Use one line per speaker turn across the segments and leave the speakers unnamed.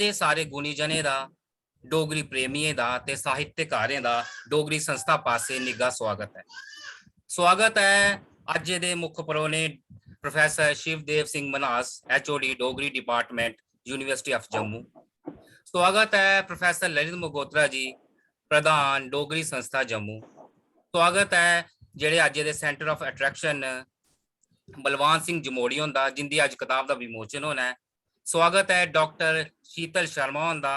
दे सारे गुणी जने दा डोगरी प्रेमियों का ते साहित्यकारें का डोगरी संस्था पासे निघा स्वागत है अज दे मुख परौने professor Shivdev Singh Manas HOD Dogri department university of Jammu. स्वागत है प्रोफैसर ललित मगोत्रा जी प्रधान डोगरी संस्था जम्मू। स्वागत है जेड़े अज दे centre of attraction Balwan Singh जमोड़िया का जिंदी अज किताब का विमोचन होना है। स्वागत है डॉक्टर शीतल शर्मा होंदा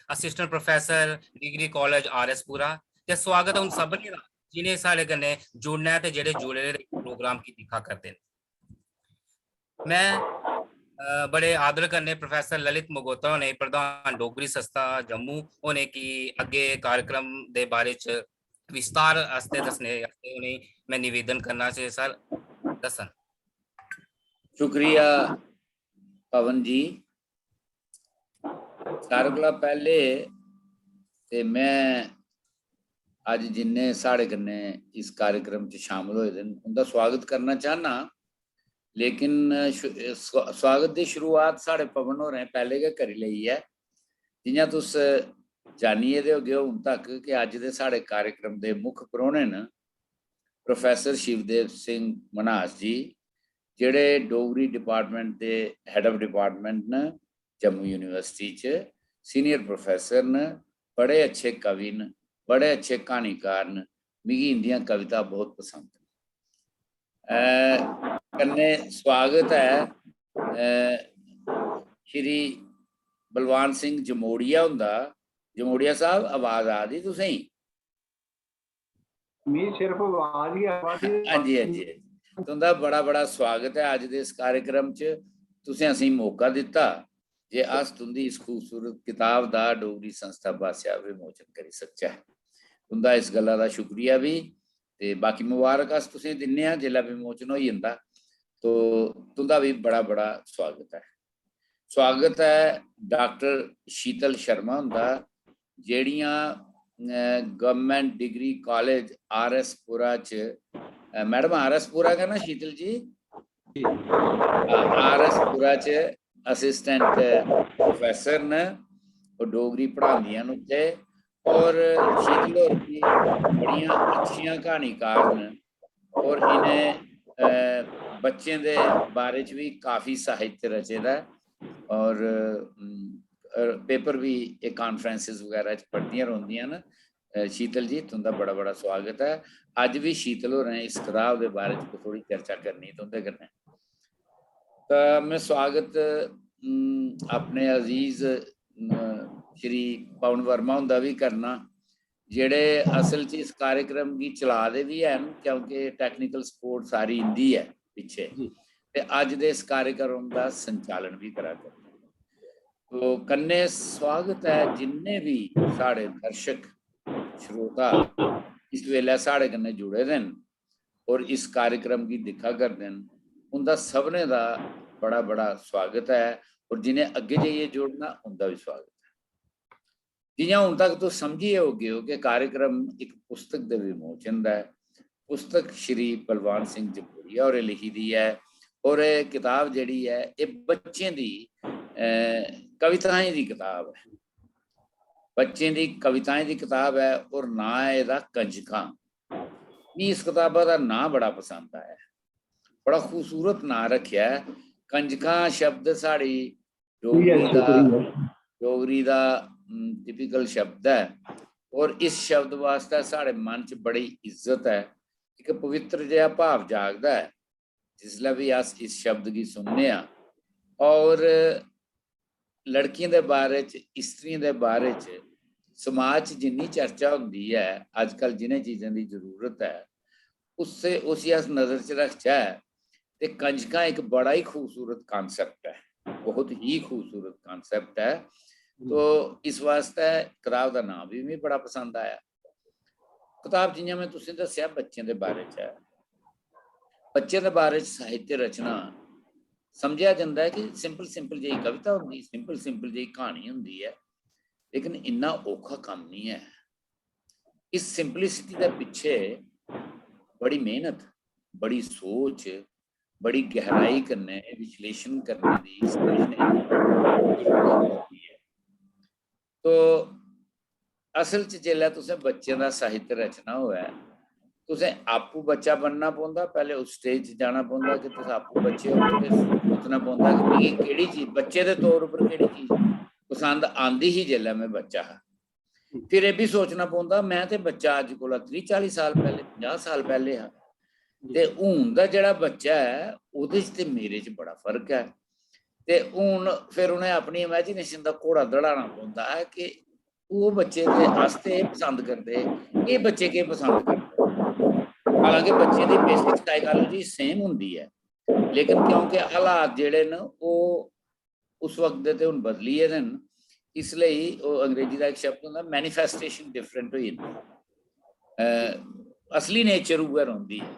assistant professor degree college RS पुरा। ते स्वागत है उन सबने दा जिन्हें साढ़े कन्नै जुड़ना है ते जेड़े जुड़े प्रोग्राम की दिखा करते हैं। मैं बड़े आदर करने प्रोफैसर ललित मगोत्रा होने प्रधान डोगरी संस्था जम्मू होने की अगे कार्यक्रम दे बारे च विस्तार आस्ते दसने उन्हें मैं निवेदन करना चाहिए सर दसन।
शुक्रिया पवन जी। सारे कोला पहले ते मैं अज जिन्ने साढ़े कन्ने इस कार्यक्रम च शामिल होए दिन उनका स्वागत करना चाहना, लेकिन स्वागत की शुरुआत साढ़े पवन होरें पहले गै करी लई है। जियां तुस जानी दे होगे हुण तक कि अज दे साढ़े कार्यक्रम के मुख परौने न प्रोफैसर शिवदेव सिंह मनास जी जेड़े डोगरी डिपार्टमेंट के हैड ऑफ डिपार्टमेंट न जम्मू यूनिवर्सिटी च सीनियर प्रोफैसर न, बड़े अच्छे कवि न, बड़े अच्छे कहानीकार न, मिगी इंदियां कविता बहुत पसंद न। कन्ने स्वागत है श्री बलवान सिंह जमोड़िया हुंदा। जमोड़िया साहब आवाज आ दी तुसें?
सिर्फ आवाज ही
हाँ जी हाँ जी तुंदा बड़ा बड़ा स्वागत है अज दे इस कार्यक्रम च। तुसें असीं मौका दिता जे अस तुंदी इस खूबसूरत किताब दा डोगरी संस्था पासेआ विमोचन करी सकचै। तुंदा इस गल्ला दा शुक्रिया भी ते बाकी मुबारक अस तुसें दिन्ने आं जेल्लै विमोचन होई जंदा। तो तुंदा भी बड़ा बड़ा स्वागत है। स्वागत है डॉक्टर शीतल शर्मा हुंदा जेड़ियां गवर्नमेंट डिग्री कॉलेज RS पुरा च मैडम RS पुरा का ना शीतल जी RS पुरा च असिस्टेंट प्रोफैसर न और डोगरी पढ़ांदियां न उत्थे। और शीतल होर भी बड़ियां अच्छियां कहानीकार न और इन्हें बच्चें दे बारे च भी काफ़ी साहित्य रचे दा और पेपर भी एक कॉन्फ्रेंसिस वगैरह पढ़दियां रौंदियां न। शीतल जी तुंदा बड़ा बड़ा स्वागत है। अज भी शीतल होरें इस किताब के बारे में थोड़ी चर्चा करनी तुंदे कन्नै। तो मैं स्वागत अपने अजीज श्री पवन वर्मा हुंदा भी करना जेड़े असल च इस कार्यक्रम की चला दे भी हैन क्योंकि टैक्नीकल सपोर्ट सारी इंदी है पिछे ते अज दे इस कार्यक्रम का संचालन भी करा करते। तो कन्ने स्वागत है जिन्ने भी साढ़े दर्शक श्रोता इस वेले साढ़े कन्ने जुड़े दे और इस कार्यक्रम की दिखा करते हैं उनका सबने का बड़ा बड़ा स्वागत है और जिन्हें अगे जाइए जुड़ना उनका भी स्वागत है। जियां हुण तक तो समझिए हो गए हो कि कार्यक्रम एक पुस्तक के विमोचन का है। पुस्तक श्री बलवान सिंह जमोड़िया और लिखी दी है और ये किताब जिहड़ी है ये बच्चों की कविताएं की किताब है। बच्चों की कविताएं की किताब है और ना है इसका कंजकां। मी इस किताबा का ना बड़ा पसंद आया, बड़ा खूबसूरत ना रखिया है। कंजकां शब्द साड़ी डोगरी का टिपिकल शब्द है और इस शब्द वास्ते साढ़े मन च बड़ी इज्जत है। एक पवित्र जिहा भाव जागदा है जिसलै भी अस इस शब्द की सुनने और लड़कियों के बारे च स्त्रियों के बारे च समाज जिन्नी चर्चा होंदी है अजकल जिन्हें चीज़ों की जरूरत है उससे उसी अस नज़र च रखचै ते कंजकां एक बड़ा ही खूबसूरत कॉन्सैप्ट है, बहुत ही खूबसूरत कॉन्सैप्ट है। तो इस वास्ते किताब का नाम भी मैं बड़ा पसंद आया। किताब जियां मैं तुसें दस्सिया बच्चों के बारे च है। बच्चे के बारे च साहित्य रचना समझा जाता है कि सिंपल सिंपल जी कविता होंगी, सिंपल सिंपल जी कहानी होंगी है, लेकिन इन्ना औखा काम नहीं है। इस सिंपलिसिटी के पिछे बड़ी मेहनत, बड़ी सोच, बड़ी गहराई करने विश्लेषण करने की समझने की जरूरत होती है। तो असल च जेल्लै तुसें बच्चें दा साहित्य रचना होऐ, तुसें आपू बच्चा बनना पौंदा, पैह्ले उस स्टेज च जाना पौंदा कि तुस आपू बच्चे हो, ते सोचना पौंदा कि मिगी केह्ड़ी चीज बच्चे दे तौर उप्पर केह्ड़ी चीज पसंद आंदी ही जेल्लै मैं बच्चा हा। फिर एह् बी सोचना पौंदा मैं ते बच्चा अज्ज कोला 30-40 साल पैह्ले 50 साल पैह्ले हा, ते हून दा जेह्ड़ा बच्चा है ओह्दे च ते मेरे च बड़ा फर्क है। ते हून फिर उ'नें अपनी इमेजिनेशन दा घोड़ा दड़ाना पौंदा है कि ओह् बच्चे दे आस्ते एह् पसंद करदे, एह् बच्चे केह् पसंद करदे। हालांकि बच्चे दी बेसिक साइकोलॉजी सेम होंदी है, लेकिन क्योंकि हालात जेह्ड़े न ओह् उस वक्त दे ते हून बदली गेदे न, इसलिए ओह् अंग्रेजी दा इक शब्द होंदा मैनीफेस्टेशन डिफरेंट होई जंदी, असली नेचर उ'ऐ रौंह्दी है।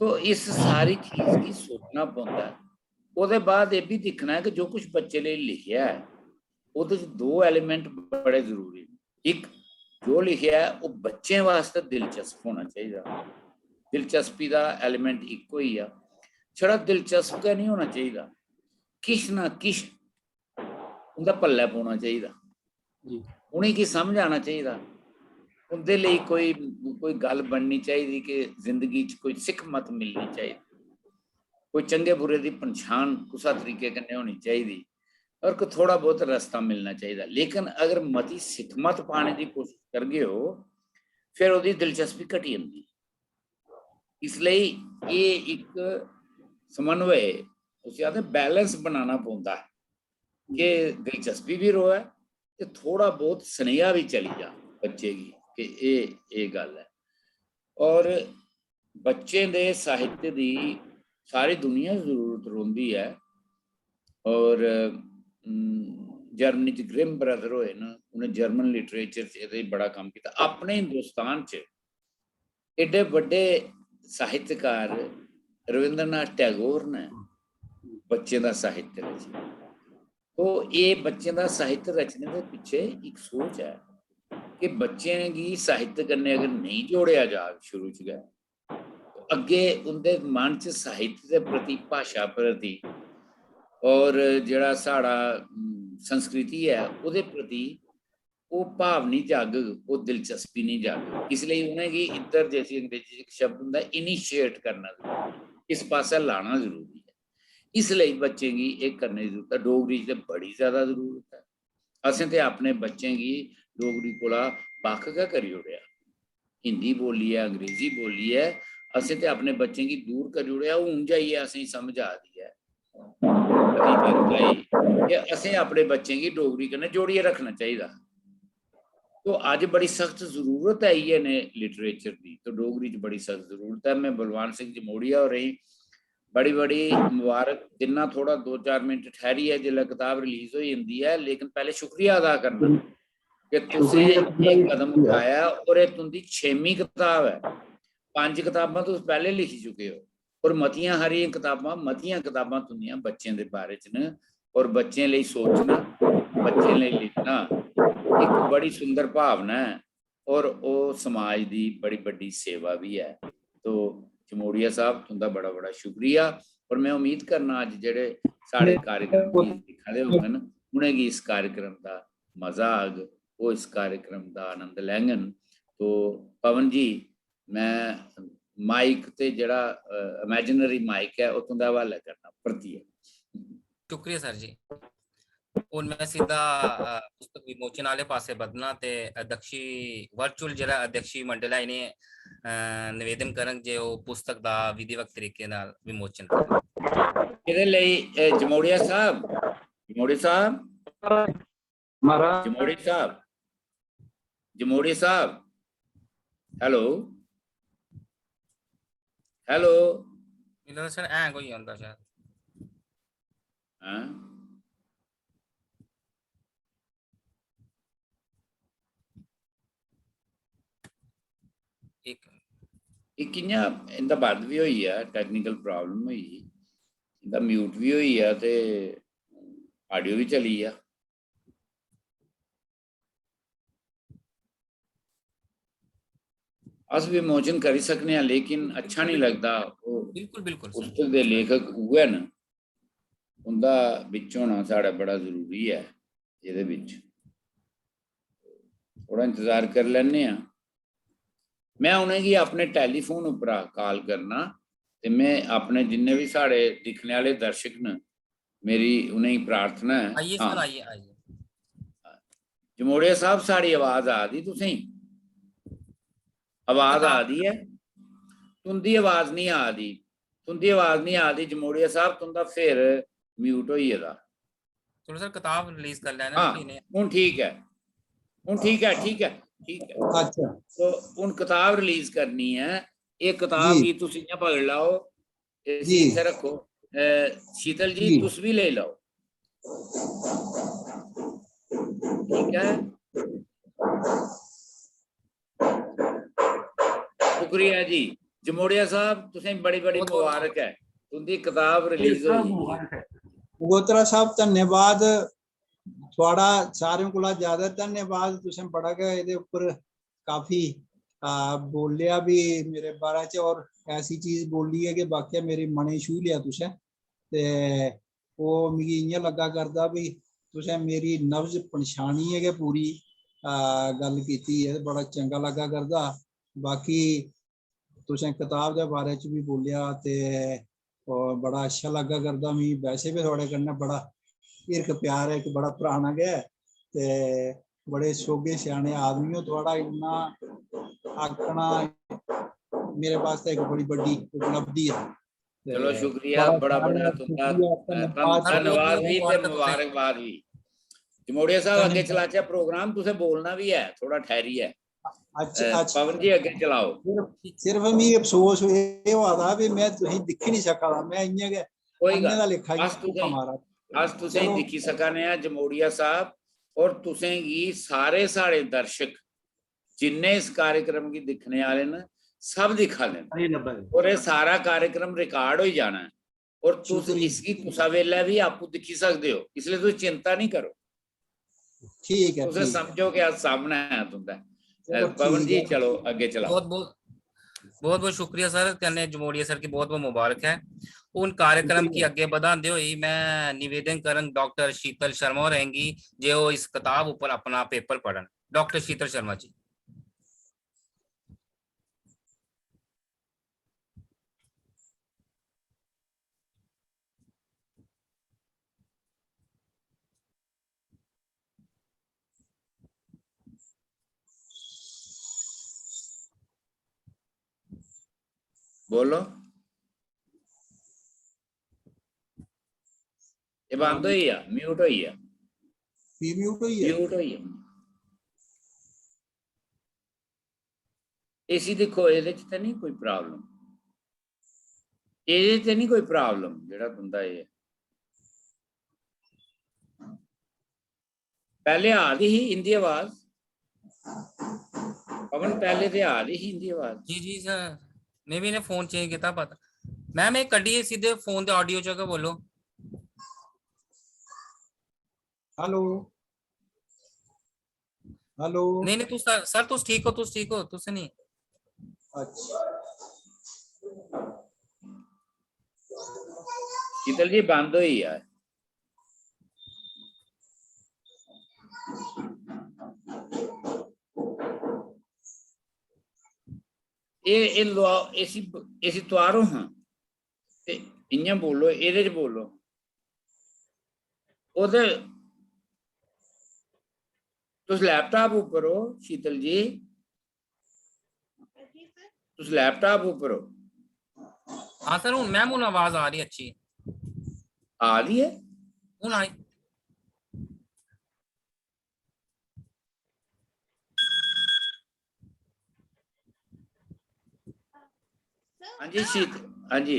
तो इस सारी चीज गी सोचना पौंदा है। ओह्दे बाद एह् बी दिक्खना है कि जो कुछ बच्चे लेई लिखेआ है ओह्दे च दो एलिमेंट बड़े जरूरी न। इक जो लिखेआ है ओह् बच्चें वास्ते दिलचस्प होना चाहिदा, दिलचस्पी दा एलिमेंट इक होई गेआ। छड़ा दिलचस्प गै नहीं होना चाहिदा, किश ना किश उं'दा पल्लै पौना चाहिदा, उ'नेंगी समझ आना चाहिदा, उं'दे लेई कोई गल्ल बननी चाहिदी कि जिंदगी च कोई सिक्खमत मिलनी चाहिदी, कोई चंगे बुरे दी पंछान कुसै तरीके कन्नै होनी चाहिदी, और कोई थोड़ा बहुत रस्ता मिलना चाहिदा। लेकिन अगर मती सिक्खमत पाने की कोशिश करगे हो फिर ओह्दी दिलचस्पी घटी जंदी। इसलिए ये एक समन्वय, उसी आखदे बैलेंस बनाना पौंदा है कि दिलचस्पी भी रोए ते थोड़ा बहुत सनेहा भी चली जा बच्चे गी कि ये गल है। और बच्चे दे साहित्य दी सारी दुनिया जरूरत रौंह्दी है। और जर्मनी च ग्रिम ब्रदर होए न, उन्हें जर्मन लिटरेचर च एह्दे बड़ा कम्म कीता। अपने हिंदुस्तान च एड्डे बड्डे साहित्यकार रविंद्रनाथ टैगोर ने बच्चे दा साहित्य रचेआ। तो ये बच्चे दा साहित्य रचने दे पिच्छे एक सोच है कि बच्चें गी साहित्य कन्नै अगर नहीं जोड़ेआ जाग शुरू च गै, अग्गे उंदे मन च साहित्य दे प्रति, भाशा प्रति और जेड़ा साढ़ा संस्कृति है ओह्दे प्रति वो भाव नहीं जागग, वो दिलचस्पी नहीं जागग। इसलिए उनेंगी इधर जैसी अंग्रेजी एक शब्द होंदा इनिशिएट करना जरूरी है, इस पासे लाना जरूरी है। इसलिए बच्चे गी एह् करने दी जरूरत है। डोगरी च बड़ी ज्यादा जरूरत है। असें ते अपने बच्चें गी डोगरी कोला बक्ख गै करी ओड़ेआ, हिंदी बोलिए अंग्रेजी बोलिए असें ते अपने बच्चें गी दूर करी ओड़ेआ। हून जाइयै असेंगी समझ आ दी है कि असें अपने बच्चें गी डोगरी कन्नै जोड़ियै रखना चाहिदा। तो अज बड़ी सख्त जरूरत है इ'यै ने लिटरेचर की, तो डोगरी च बड़ी सख्त जरूरत है। मैं बलवान सिंह जमोड़िया होरें बड़ी बड़ी मुबारक दिना, थोड़ा 2-4 मिनट ठहरिए जिसलै किताब रिलीज हो जाती है, लेकिन पहले शुक्रिया अदा करना कि तुसें एक कदम उठाया और ये तुंदी 6वीं किताब है। 5 किताबां तुस पहले लिखी चुके हो और मतियां हरियां किताबां, मतियां किताबां तुंदियां बच्चें दे बारे च न। और बच्चें लेई सोचना, बच्चें लेई लिखना एक बड़ी सुंदर भावना है और वो समाज दी बड़ी बड़ी सेवा भी है। तो जमोड़िया साहब तुंदा बड़ा बड़ा शुक्रिया। और मैं उम्मीद करना अज जेड़े साढ़े कार्यक्रम गी दिक्खा दे होङन उ'नेंगी इस कार्यक्रम का मजा आग, वो इस कार्यक्रम का आनंद लैङन। तो पवन जी, मैं माइक ते जेड़ा इमेजिनरी माइक है वो तुंदा हवाले करना परतिए।
शुक्रिया सर जी। और मैं सीधा पुस्तक विमोचन वाले पासे बदना ते अध्यक्षी वर्चुअल जेड़ा अध्यक्षी मंडल है इन्हें निवेदन करन जे वो पुस्तक दा विधिवत तरीके नाल विमोचन करन।
ਇਹਦੇ ਲਈ ਜਮੋੜੀਆ ਸਾਹਿਬ, ਜਮੋੜੀ ਸਾਹਿਬ, ਜਮੋੜੀ ਸਾਹਿਬ, ਜਮੋੜੀ ਸਾਹਿਬ, ਹੈਲੋ ਹੈਲੋ।
इन्होंने सर ऐ कोई आंदा शायद।
हाँ
एक
कि'यां इंदा बंद भी होई है, टैक्नीकल प्रॉब्लम हुई, इंदा म्यूट भी होई है ते ऑडियो भी चली है। अस विमोचन करी सकने हैं, लेकिन अच्छा नहीं लगता।
बिल्कुल बिल्कुल
पुस्तक दे लेखक उ'ऐ न, उंदा बिच होना साढ़ा बड़ा जरूरी है। ਇਹਦੇ ਵਿੱਚ थोड़ा इंतजार कर लेने आ। मैं उन्हेंगी अपने टेलीफोन उपरा कॉल करना ते मैं अपने जिन्ने भी साढ़े दिखने वाले दर्शक न मेरी उन्हें प्रार्थना है।
आइए
हाँ
सर, आइए आइए।
जमोड़िया साहब साड़ी आवाज आ दी तुसें? आवाज आ दी है? तुंदी आवाज नहीं आ दी, तुंदी आवाज नहीं आ दी जमोड़िया साहब, तुंदा फिर म्यूट हो गेदा।
चलो सर किताब रिलीज कर लेना
हाँ
कि नहीं।
हूँ ठीक है, हूँ ठीक है, ठीक है, ठीक है।
अच्छा
तो हूँ किताब रिलीज करनी है। ये किताब
जी
ही तुम इयां पकड़ लाओ, इसी
जी
इत्थे रखो। शीतल जी
जी
तुस भी ले लो, ठीक है। शुक्रिया जी जमोड़िया साहब, तुसें बड़ी बड़ी
बहुत बहुत
मुबारक है, तुंदी किताब रिलीज हुई।
गोत्रा साहब धन्यवाद थोड़ा सारे को ज्यादा धन्यवाद। तुसें बड़ा गै इहदे उपर काफी बोलिया भी मेरे बारे च, और ऐसी चीज बोली है कि वाकई मेरे मने छू लिया तुसें। ते वो मिगी इयां लगा करदा भी तुसें मेरी नब्ज पन्छानी है कि पूरी गल कीती है, बड़ा चंगा लगा करदा। बाकी तुसें किताब के बारे च भी बोलिया ते और बड़ा अच्छा लगा करदा मिगी। वैसे भी थोड़े कन्नै बड़ा हिरख प्यार है, एक बड़ा पुराना गै ते बड़े सोगे सियाने आदमी हो। थोड़ा इन्ना आखना मेरे वास्ते एक बड़ी बड़ी उपलब्धि है।
चलो
ते
शुक्रिया,
बड़ा
बड़ा बड़ा
सारा
तुंदा
शुक्रिया धन्यवाद
सर बहुत
धन्यवाद
बहुत
भी ते
मुबारक है तुसें।
मुबारकबाद भी। जमोड़िया साहब अगे
धन्यवाद।
चलाचे प्रोग्राम, तुसें बोलना भी है, थोड़ा ठहरी है।
अच्छा
पवन
अच्छा
जी अगे चलाओ।
सिर्फ मिगी अफसोस ये होआ दा भी मैं तुसें दिक्खी नहीं सका दा, मैं इयां गै
कोई
अन्ने
गल
दा लेखा
अस
भुक्खा मारा।
तुसें
चलो
दिक्खी सकने आ जमोड़िया साहब, और तुसें गी सारे साढ़े दर्शक जिन्ने इस कार्यक्रम की दिखने वाले न सब दिखा दे, और ये सारा कार्यक्रम रिकॉर्ड हो जाना है, और तुस इसकी
शुक्रिया।
कुसा वेला भी आपको दिखी सकते हो, इसलिए तुम चिंता नहीं करो।
ठीक है
तुसें
ठीक है।
समझो कि आज सामने है तुंदा।
चलो
पवन
ठीक
जी
है।
चलो अगे चलाओ।
बहुत बहुत बहुत बहुत शुक्रिया सर, कन्नै जमोड़िया सर की बहुत बहुत मुबारक है। उन कार्यक्रम की
शुक्रिया।
अगे बढ़ाते हुए मैं निवेदन करन डॉक्टर शीतल शर्मा रहेंगी जो इस किताब ऊपर अपना पेपर पढ़न। डॉक्टर शीतल शर्मा जी।
बोलो, ये बंद हुई है, म्यूट हुई है,
म्यूट हुई है।
म्यूट हुई है। इसी देखो ਇਹਦੇ ਚ ਤਾਂ ਨਹੀਂ ਕੋਈ प्रॉब्लम, ਇਹਦੇ ਤੇ ਨਹੀਂ ਕੋਈ प्रॉब्लम ਜਿਹੜਾ तुंदा ये पहले आ रही ही हिंदी आवाज। पवन पहले ते आ रही ही हिंदी आवाज।
जी जी सर, मैं भी ने फोन चेंज किया पता। मैम एक कड्डिए सीधे फोन दे ऑडियो च बोलो।
Hello hello.
नहीं नहीं तू सर तुस ठीक हो, तुस ठीक हो, तुस नहीं।
अच्छा
शीतल जी बंद हुई है। ये लो ऐसी ऐसी तुआरो हाँ ते इयां बोलो, ਇਹਦੇ ਚ बोलो उधर तुस लैपटॉप ऊपर हो शीतल जी, तुस लैपटॉप ऊपर हो।
हाँ सर हूँ मैम हूँ आवाज आ रही अच्छी
आ रही है।
हूँ आई।
हाँ जी शीत, हाँ जी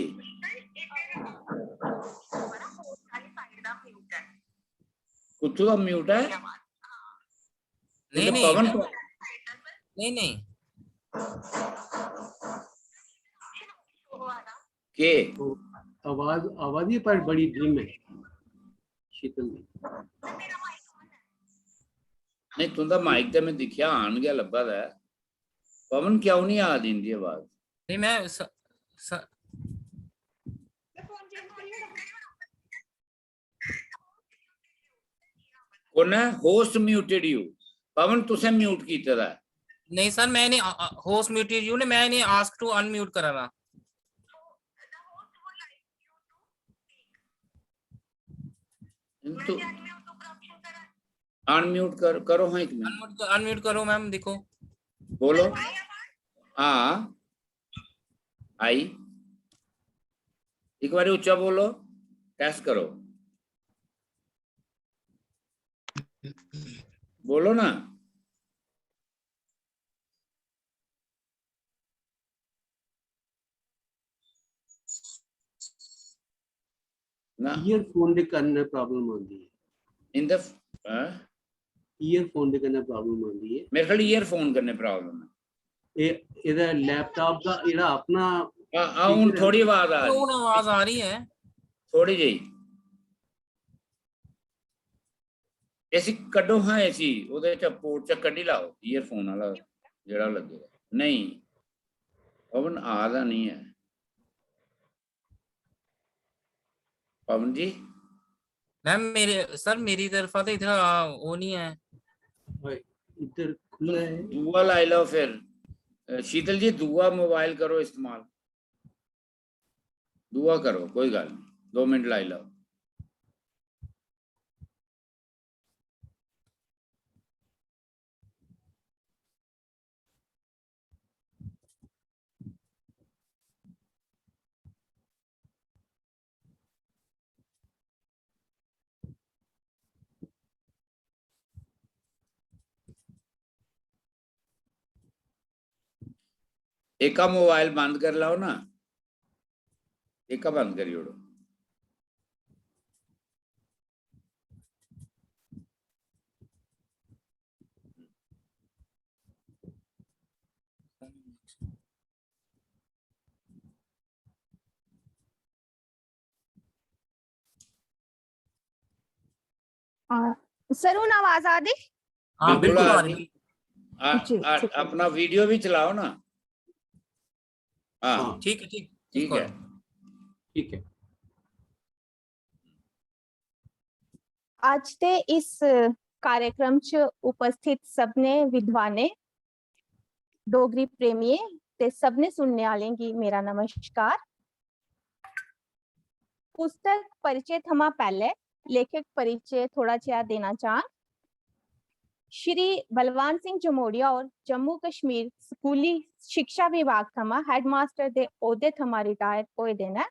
कुत्थू का म्यूट है?
नहीं नहीं
पवन
नहीं नहीं
के
तो आवाज आवाज ही पर बड़ी धीम है शीतल जी।
नहीं तुंदा माइक तो मैं दिखिया आन गया लब्भा दा है। पवन क्यों नहीं आ दी इंदी आवाज?
नहीं मैं
कौन है होस्ट म्यूटेड यू? पवन तुसें म्यूट कीते दा है।
नहीं सर मैंने होस्ट म्यूटेड यू ने मैंने आस्क टू अनम्यूट करा ना।
तू अनम्यूट करो हाँ, 1 मिनट
अनम्यूट करो मैम, देखो
बोलो। हाँ आई, एक बार ऊंचा बोलो, टेस्ट करो, बोलो ना। ना
ईयरफोन दे करने प्रॉब्लम आती है,
इन द
ईयरफोन दे करने प्रॉब्लम आती है।
मेरे ख्याल ईयरफोन करने प्रॉब्लम है।
ਇਹਦਾ ਲੈਪਟਾਪ ਦਾ ਜਿਹੜਾ ਆਪਣਾ
ਹੁਣ ਥੋੜੀ ਆਵਾਜ਼ ਆ ਰਹੀ,
ਹੁਣ ਆਵਾਜ਼ ਆ ਰਹੀ ਹੈ
ਥੋੜੀ ਜਿਹੀ। ਐਸੀ ਕੱਢੋ ਹਾਂ, ਐਸੀ ਉਹਦੇ ਚ ਪੋਰਟ ਚ ਕੱਢੀ ਲਾਓ ਈਅਰਫੋਨ ਵਾਲਾ ਜਿਹੜਾ ਲੱਗੇਗਾ। ਨਹੀਂ ਪਵਨ ਆਦਾ ਨਹੀਂ ਹੈ। पवन जी
मैम मेरे सर मेरी तरफा तो इधर वो नहीं है,
इधर खुला है।
दुआ लाई लो फिर। शीतल जी दुआ मोबाइल करो इस्तेमाल, दुआ करो, कोई गल नहीं, 2 मिनट लाई लो। एक का मोबाइल बंद कर लाओ ना, एक का बंद करी ओड़ो।
सर उन आवाज आ दी?
हाँ बिल्कुल आ रही।
अपना वीडियो भी चलाओ ना। हाँ
ठीक है, ठीक
ठीक है,
ठीक है।
आज ते इस कार्यक्रम च उपस्थित सबने विद्वाने डोगरी प्रेमिये ते सबने सुनने आलें गी मेरा नमस्कार। पुस्तक परिचय थमा पहले लेखक परिचय थोड़ा जिहा देना चाह। श्री बलवान सिंह जमोड़िया और जम्मू कश्मीर स्कूली शिक्षा विभाग थमा हेडमास्टर दे ओहदे थमा रिटायर होए दे न।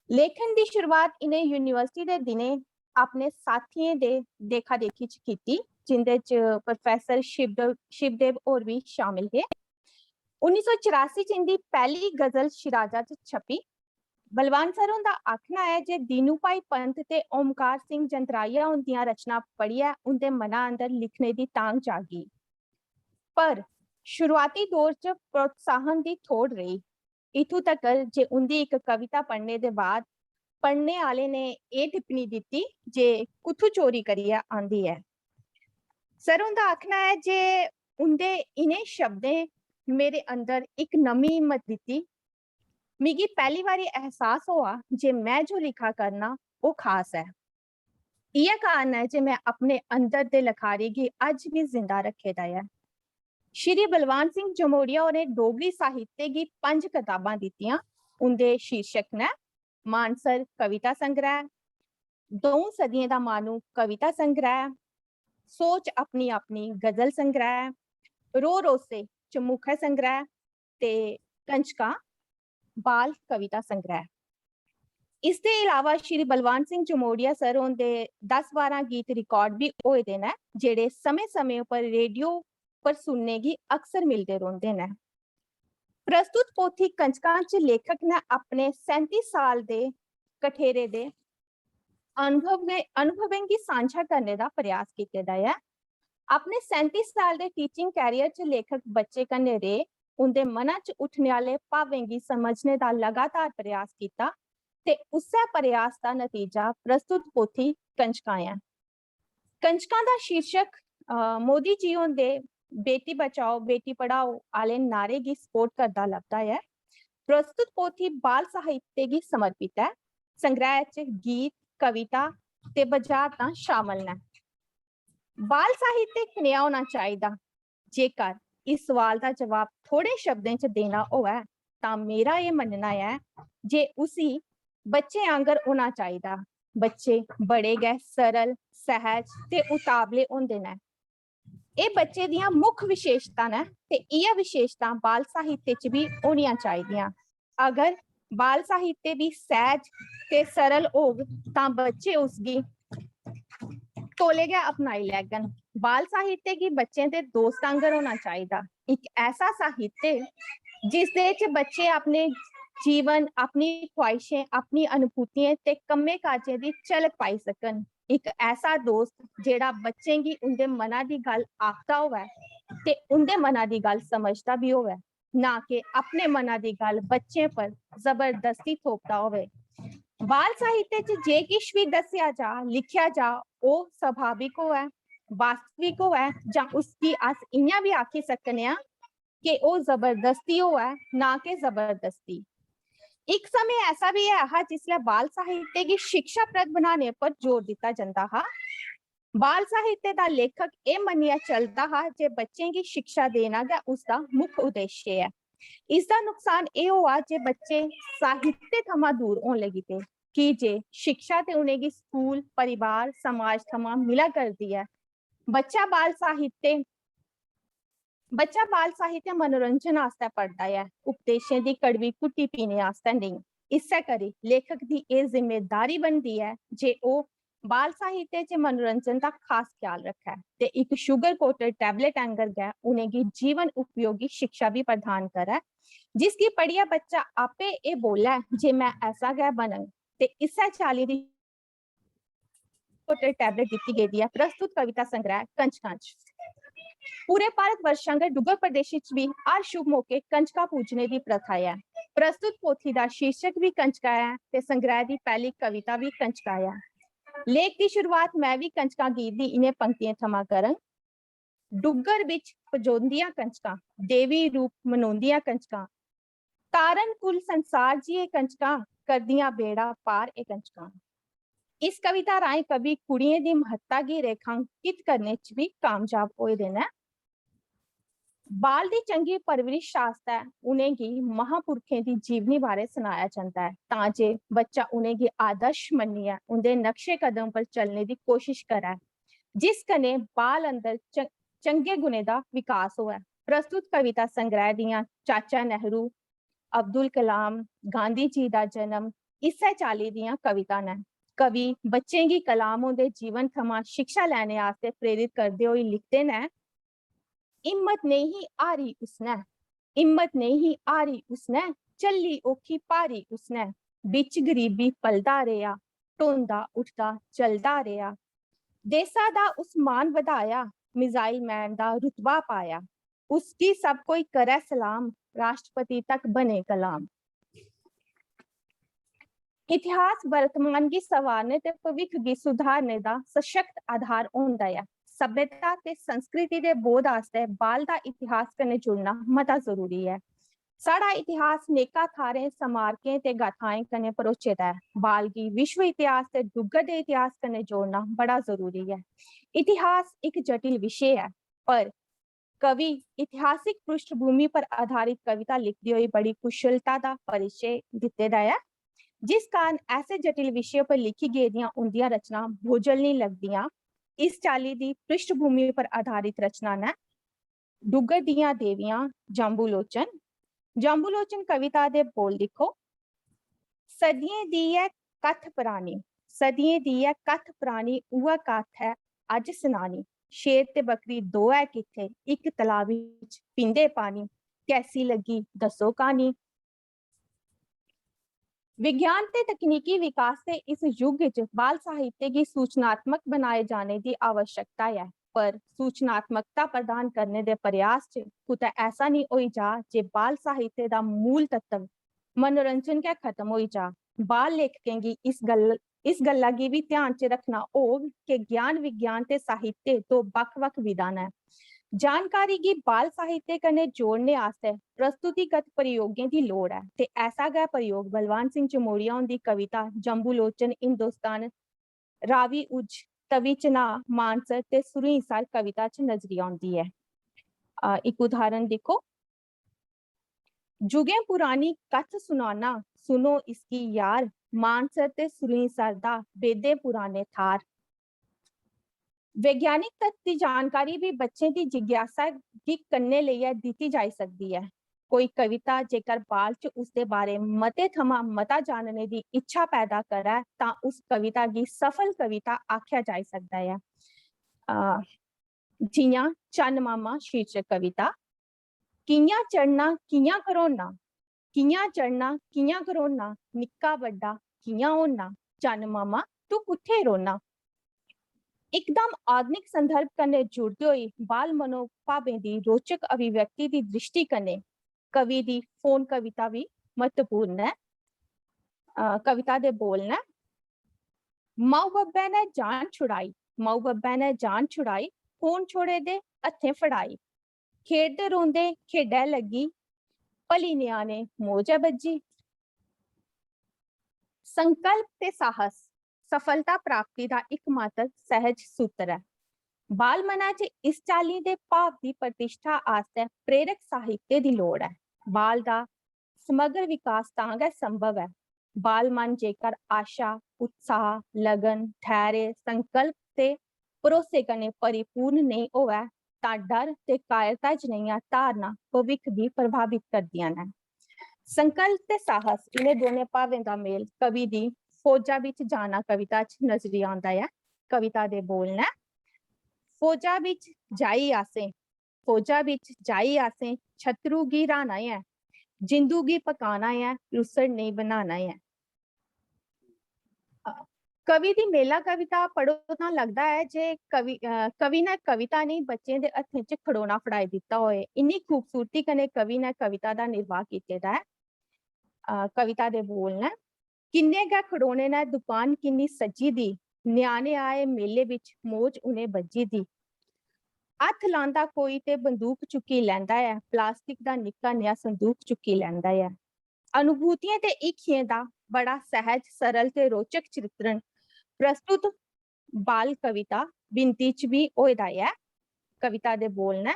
लेखन दी शुरुआत इन्हें यूनिवर्सिटी दे दिने अपने साथियों दे देखा देखी च कीती, जिंदे च प्रोफेसर शिवदेव और भी शामिल है। 1984 च इंदी पहली गजल शिराजा च छपी। बलवान सर हुंदा आखना है जे दीनू भाई पंत ते ओमकार सिंह जंतराइया उनदियां रचना पढ़िया उनदे मना अंदर लिखने दी तांग जागी, पर शुरुआती दौर च प्रोत्साहन दी थोड़ रही। इथू तक जे उनदी एक कविता पढ़ने दे बाद पढ़ने आले ने ये टिप्पणी दी जे कुथू चोरी करिए आंदी है। सर उनका आखना है जे उनके इन्हें शब्दें मेरे अंदर एक नमी हिम्मत दी। मिगी पहली बारी एहसास हुआ जे मैं जो लिखा करना वो खास है। यह कारण है जे मैं अपने अंदर दे लखारी गी अज भी जिंदा रखे दा है। श्री बलवान सिंह जमोड़िया ने डोगरी साहित्य की 5 किताबां दित्तियां। उनके शीर्षक ने मानसर कविता संग्रह, 2 सदियों दा मानू कविता संग्रह, सोच अपनी अपनी गजल संग्रह, रो रो से चमुखा संग्रह ते कंचका बाल कविता संग्रह। इसके अलावा श्री बलवान सिंह जमोड़िया सर उनके 10-12 गीत रिकॉर्ड भी होए दे न, जेड़े समय समय पर रेडियो पर सुनने की अक्सर मिलते रोंदे न। प्रस्तुत पोथी कंचका च लेखक ने अपने 37 साल दे कठेरे दे अनुभवें की सांझा करने का प्रयास किया दा है। अपने 37 साल दे टीचिंग कैरियर च लेखक बच्चे कन्ने रेह उनके मना च उठने वाले भावें की समझने का लगातार प्रयास किया ते उसे प्रयास का नतीजा प्रस्तुत पोथी कंचका है। कंचका का शीर्षक मोदी जी होंदे बेटी बचाओ बेटी पढ़ाओ आले नारे की सपोर्ट करता लगता है। प्रस्तुत पोथी बाल साहित्य की समर्पित है। संग्रह च गीत कविता ते बजारतां शामिल न। बाल साहित्य कनेहा होना चाहिए? जेकर इस सवाल का जवाब थोड़े शब्दों च देना होवे तां मेरा ये मनना है जे उसी बच्चे आंगर होना चाहिए। बच्चे बड़े गै सरल सहज ते उतावले होंदे ने। ये बच्चे दियां मुख विशेषता ने ते इह विशेषता बाल साहित्य च भी होनियां चाहिदियां। अगर बाल साहित्य भी सहज ते सरल होग तां बच्चे उसकी तोले गै अपनाई लैगन। बाल साहित्य की बच्चे दे दोस्त आंगर होना चाहिए। एक ऐसा साहित्य जिसदे च बच्चे अपने जीवन, अपनी ख्वाहिशें, अपनी अनुभूतियां ते कम्मे काजे दी झलक पाई सकन। एक ऐसा दोस्त जेड़ा बच्चें गी उंदे मना दी गल आखदा होवे ते उंदे मना दी गल समझदा भी होवे, ना कि अपने मना दी गल बच्चें पर जबरदस्ती थोपदा होवे। बाल साहित्य च जे किश भी दस्या जा, लिखिया जा, ओ स्वाभाविक होवे, वास्तविक होवे, जां उसकी अस इयां भी आखी सकने आ कि ओ जबरदस्ती होवे, ना कि जबरदस्ती। एक समय ऐसा भी है जिसले बाल साहित्य की शिक्षाप्रद बनाने पर जोर दिता जाता हा। बाल साहित्य का लेखक ये मनिया चलता हा जे बच्चे की शिक्षा देना गै उसका मुख्य उद्देश्य है। इसका नुकसान ये हुआ जे बच्चे साहित्य थमा दूर होने लगी थे कि जे शिक्षा ते उन्हें स्कूल, परिवार, समाज थमा मिला करती है। बच्चा बाल साहित्य मनोरंजन आस्ते पढ़ता है, उपदेशें दी कड़वी कुट्टी पीने आस्ते नहीं। इस्से करी लेखक दी ये जिम्मेदारी बनती है जे ओ बाल साहित्य च मनोरंजन का खास ख्याल रखा है ते एक शुगर कोटेड टैबलेट एंगर गै उन्हें जीवन उपयोगी शिक्षा भी प्रदान करा, जिसकी पढ़िया बच्चा आपे ये बोला जे मैं ऐसा गै बनंग ते इस्से चाली दी कोटेड टैबलेट दी गई है। प्रस्तुत कविता संग्रह कंचकांच। पूरे भारत वर्ष आंगर डुग्गर प्रदेश भी हर शुभ मौके कंचका पूजने की प्रथा है। प्रस्तुत पोथी का शीर्षक भी कंचका है ते संग्रह की पहली कविता भी कंचका है। लेख की शुरुआत मैं भी कंचका गीत दी इन्हें पंक्तियां थमा करंग। डुग्गर बिच पजोंदियां कंचका, देवी रूप मनोंदियां कंचका, तारन कुल संसार जी कंचका, करदियां बेड़ा पार ए कंचका। इस कविता राय कवि कुड़ियों की महत्ता की रेखांकित करने च भी कामयाब होए दे ने। बाल दी चंगी परवरिश आस्ते उन्हें गी महापुरखें दी जीवनी बारे सुनाया जाता है तां जे बच्चा उन्हें गी आदर्श मन्निए उनके नक्शे कदम पर चलने की कोशिश करे, जिस कने बाल अंदर चंगे गुणे दा विकास होए। प्रस्तुत कविता संग्रह दियां चाचा नेहरू, अब्दुल कलाम, गांधी जी का जन्म इस्से चाली दियां कविता ने। कवि बच्चे की कलाम उनके जीवन थमा शिक्षा लेने आस्ते प्रेरित करते हुए लिखते ने, हिम्मत नहीं आ रही उसने, हिम्मत नहीं आ रही उसने, चली औखी पारी उसने, बिच गरीबी पलदा रहा, ढोंदा उठदा चलदा रहा, देसा दा उस मान वधाया, मिसाइल मैन दा रुतबा पाया, उसकी सब कोई करे सलाम, राष्ट्रपति तक बने कलाम। इतिहास वर्तमान की सवारने ते भविख की सुधारने दा सशक्त आधार होंदा है। सभ्यता ते संस्कृति दे बोध आस्ते बाल दा इतिहास कन्नै जुड़ना मता जरूरी है। साड़ा इतिहास नेका थारें समारकें ते गाथाएं कन्नै परोचे दा है। बाल की विश्व इतिहास ते डुग्गर दे इतिहास कन्नै जोड़ना बड़ा जरूरी है। इतिहास एक जटिल विषय है, पर कवि ऐतिहासिक पृष्ठभूमि पर आधारित कविता लिखते हुए बड़ी कुशलता का परिचय दिते दा है, जिस कारण ऐसे जटिल विषयों पर लिखी गेदियां उनदियां रचना बोझल नहीं लगदियां। इस चाली दी पृष्ठभूमि पर आधारित रचना ने डुग्गर दियां देवियां जांबूलोचन। जांबूलोचन कविता दे बोल लिखो। सदियें दी है कथ पुरानी, सदियें दी है कथ पुरानी, उह कथ है अज सुनानी, शेर ते बकरी दो है किथे, एक तलाब विच पींदे पानी, कैसी लगी दसो कहानी। विज्ञान ते तकनीकी विकास से इस युग विच बाल साहित्य की सूचनात्मक बनाए जाने की आवश्यकता है, पर सूचनात्मकता प्रदान करने दे प्रयास च कुतै ऐसा नहीं होई जा जे बाल साहित्य दा मूल तत्व मनोरंजन के खत्म होई जा। बाल लेखकें गी इस गल्ला गी भी ध्यान च रखना होग कि ज्ञान विज्ञान ते साहित्य दो बक्ख-बक्ख विधान है। जानकारी की बाल साहित्य कन्नै जोड़ने आस्ते प्रस्तुतिगत प्रयोगें की लोड़ है ते ऐसा गै प्रयोग बलवान सिंह चमोड़िया उनकी कविता जंबूलोचन हिंदुस्तान रावी उज ਤਵੀ ਚਨਾ ਮਾਨਸਰ ਤੇ ਸੁਰੀਂਸਰ ਕਵਿਤਾ ਚ ਨਜ਼ਰੀ ਆਉਂਦੀ ਹੈ। ਇੱਕ ਉਦਾਹਰਨ ਦੇਖੋ, जुगे पुरानी कथ सुनाना सुनो इसकी यार, मानसर ते सुरींसर दा बेदे पुराने थार। वैज्ञानिक तत्व की जानकारी भी बच्चे की जिज्ञासा की करने लिए दी जा सकती है। कोई कविता जेकर बाल च उसके बारे मते थमा मता जानने की इच्छा पैदा करे ता उस कविता की सफल कविता आख्या जा सकता है। जियां चन्न मामा शीर्षक कविता। कियां चढ़ना कियां करोना, कियां चढ़ना कियां करोना, निक्का बड्डा कियां होना, चन्न मामा तू कुत्थे रोना। एकदम आधुनिक संदर्भ कन्ने जुड़ते हुए बाल मनोभावें की रोचक अभिव्यक्ति की दृष्टि कन्ने कवि की फोन कविता भी महत्वपूर्ण है। कविता दे बोल ने, माऊ बब्बे ने जान छुड़ाई, माऊ बब्बे ने जान छुड़ाई, फोन छोड़े दे हत्थे फड़ाई, खेडदे रोंदे खेडै लगी, भली न्याणे मौज बज्जी। संकल्प ते साहस सफलता प्राप्ति का एकमात्र सहज सूत्र है। बाल मना च इस चाली दे भाव की प्रतिष्ठा आस्ते प्रेरक साहित्य की लोड़ है। बाल का समग्र विकास तां गै संभव है। बाल मन जेकर आशा, उत्साह, लगन, धैर्य, संकल्प ते भरोसे कन्ने परिपूर्ण नहीं होवे तां डर ते कायरता जनेहियां धारणा भविख भी प्रभावित करदियां ने। संकल्प ते साहस इन्हें दोनों भावें दा मेल कवि दी फौजा विच जाना कविता च नजरी आंदा है। कविता दे बोल ने, फौजा विच जाई आसें, फौजा विच जाई आसें, छतरू गी राना है, जिंदू गी पकाना है, रुसड़ नहीं बनाना है। कवि दी मेला कविता पढ़ो तां लगदा है जे कवि ने कविता नहीं बच्चे दे हत्थें च खड़ोना फड़ाई दिता होए। इन्नी खूबसूरती कन्नै कवि ने कविता दा निर्वाह कीते दा है। कविता दे बोल ने, किन्ने गै खड़ोने ने दुकान किन्नी सजी दी, न्याणे आए मेले विच मौज उन्हें बज्जी दी। हत्थ लांदा कोई ते बंदूक चुकी लैंदा है, प्लास्टिक दा निक्का नेहा संदूक चुकी लैंदा है। अनुभूतियां ते इक्खियें दा बड़ा सहज सरल ते रोचक चित्रण प्रस्तुत बाल कविता बिनती च भी होए दा है। कविता दे बोल ने,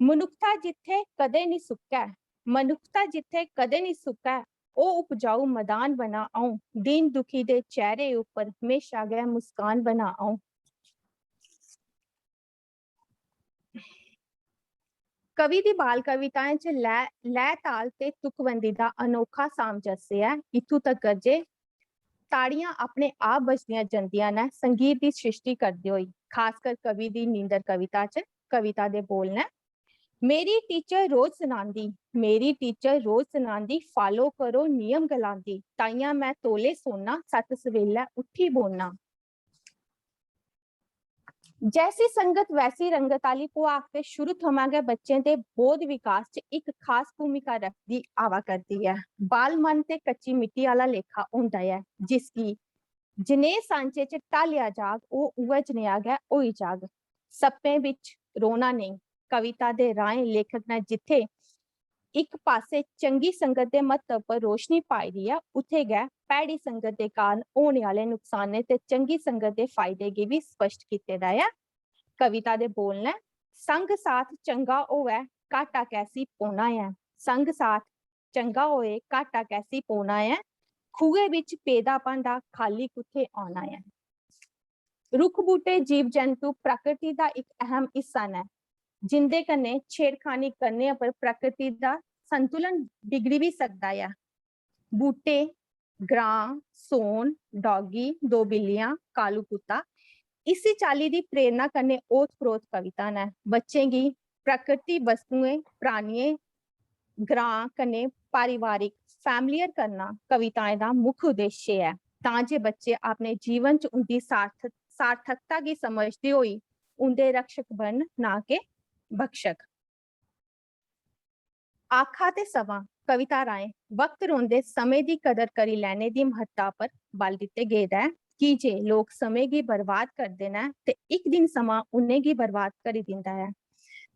मनुक्खता जिथे कदे नहीं सुक्कै, मनुक्खता जिथे कदे नहीं सुक्कै, ओ उपजाऊ मैदान बना आऊं, दीन दुखी दे चेहरे ऊपर हमेशा गै मुस्कान बना आऊं। कवि दी बाल कविताएं च लय ताल ते तुकबंदी दा अनोखा सामंजस्य है। इत्थू तक जे ताड़ियां अपने आप बजदियां जंदियां ने संगीत की सृष्टि करदे होई। खासकर कवि दी नींदर कविता च कविता दे बोल ने, मेरी टीचर रोज सुनांदी, मेरी टीचर रोज सुनांदी, फॉलो करो नियम गलांदी, ताइयां मैं तोले सोना, सत सवेला उठी बोलना। जैसी संगत वैसी रंगत आली भुआक ते शुरू थमां गै बच्चें दे बोध विकास च एक खास भूमिका रखदी आवा करदी है। बाल मन ते कच्ची मिट्टी आला लेखा होंदा है, जिसकी जनेह् सांचे च ढालिया जाग ओह् उ'ऐ जनेहा गै होई जाग। सप्पें बिच रोना नहीं कविता दे राहें लेखक ने जिथे एक पासे चंगी संगत दे महत्व पर रोशनी पाई दी है, उत्थे गै भैड़ी संगत दे कारण होने आले नुकसाने ते चंगी संगत दे फायदे गी भी स्पष्ट कीते दा है। कविता दे बोल ने, संग साथ चंगा होवे घाटा कैसी पौना है, संग साथ चंगा होए घाटा कैसी पौना है, खूहे विच पेदा भांडा खाली कुत्थे आना है। रुख बूटे जीव जंतु प्रकृति दा एक अहम हिस्सा ने, जिंदे कन्ने छेड़खानी करने पर प्रकृति दा संतुलन बिगड़ी भी सकता है। बूटे, ग्रां, सोन, डॉगी, दो बिल्लियां, कालू कुत्ता इसी चाली दी प्रेरणा कन्ने ओत प्रोत कविता ने बच्चें गी प्रकृति वस्तुएं प्राणियें ग्रां कन्ने पारिवारिक फैमिलियर करना कविताएं दा मुख्य उद्देश्य है, तां जे बच्चे अपने जीवन च उनकी सार्थकता की समझते हुए उनके रक्षक बन ना के बख्शक। आखा ते सवा कविता राएं वक्त रोंदे समय की कदर करी लैने की महत्ता पर बल दिते गेदा है कि जे लोग समय की बर्बाद करते हैं ते एक दिन समा उन्हें की बर्बाद करी दिंदा है।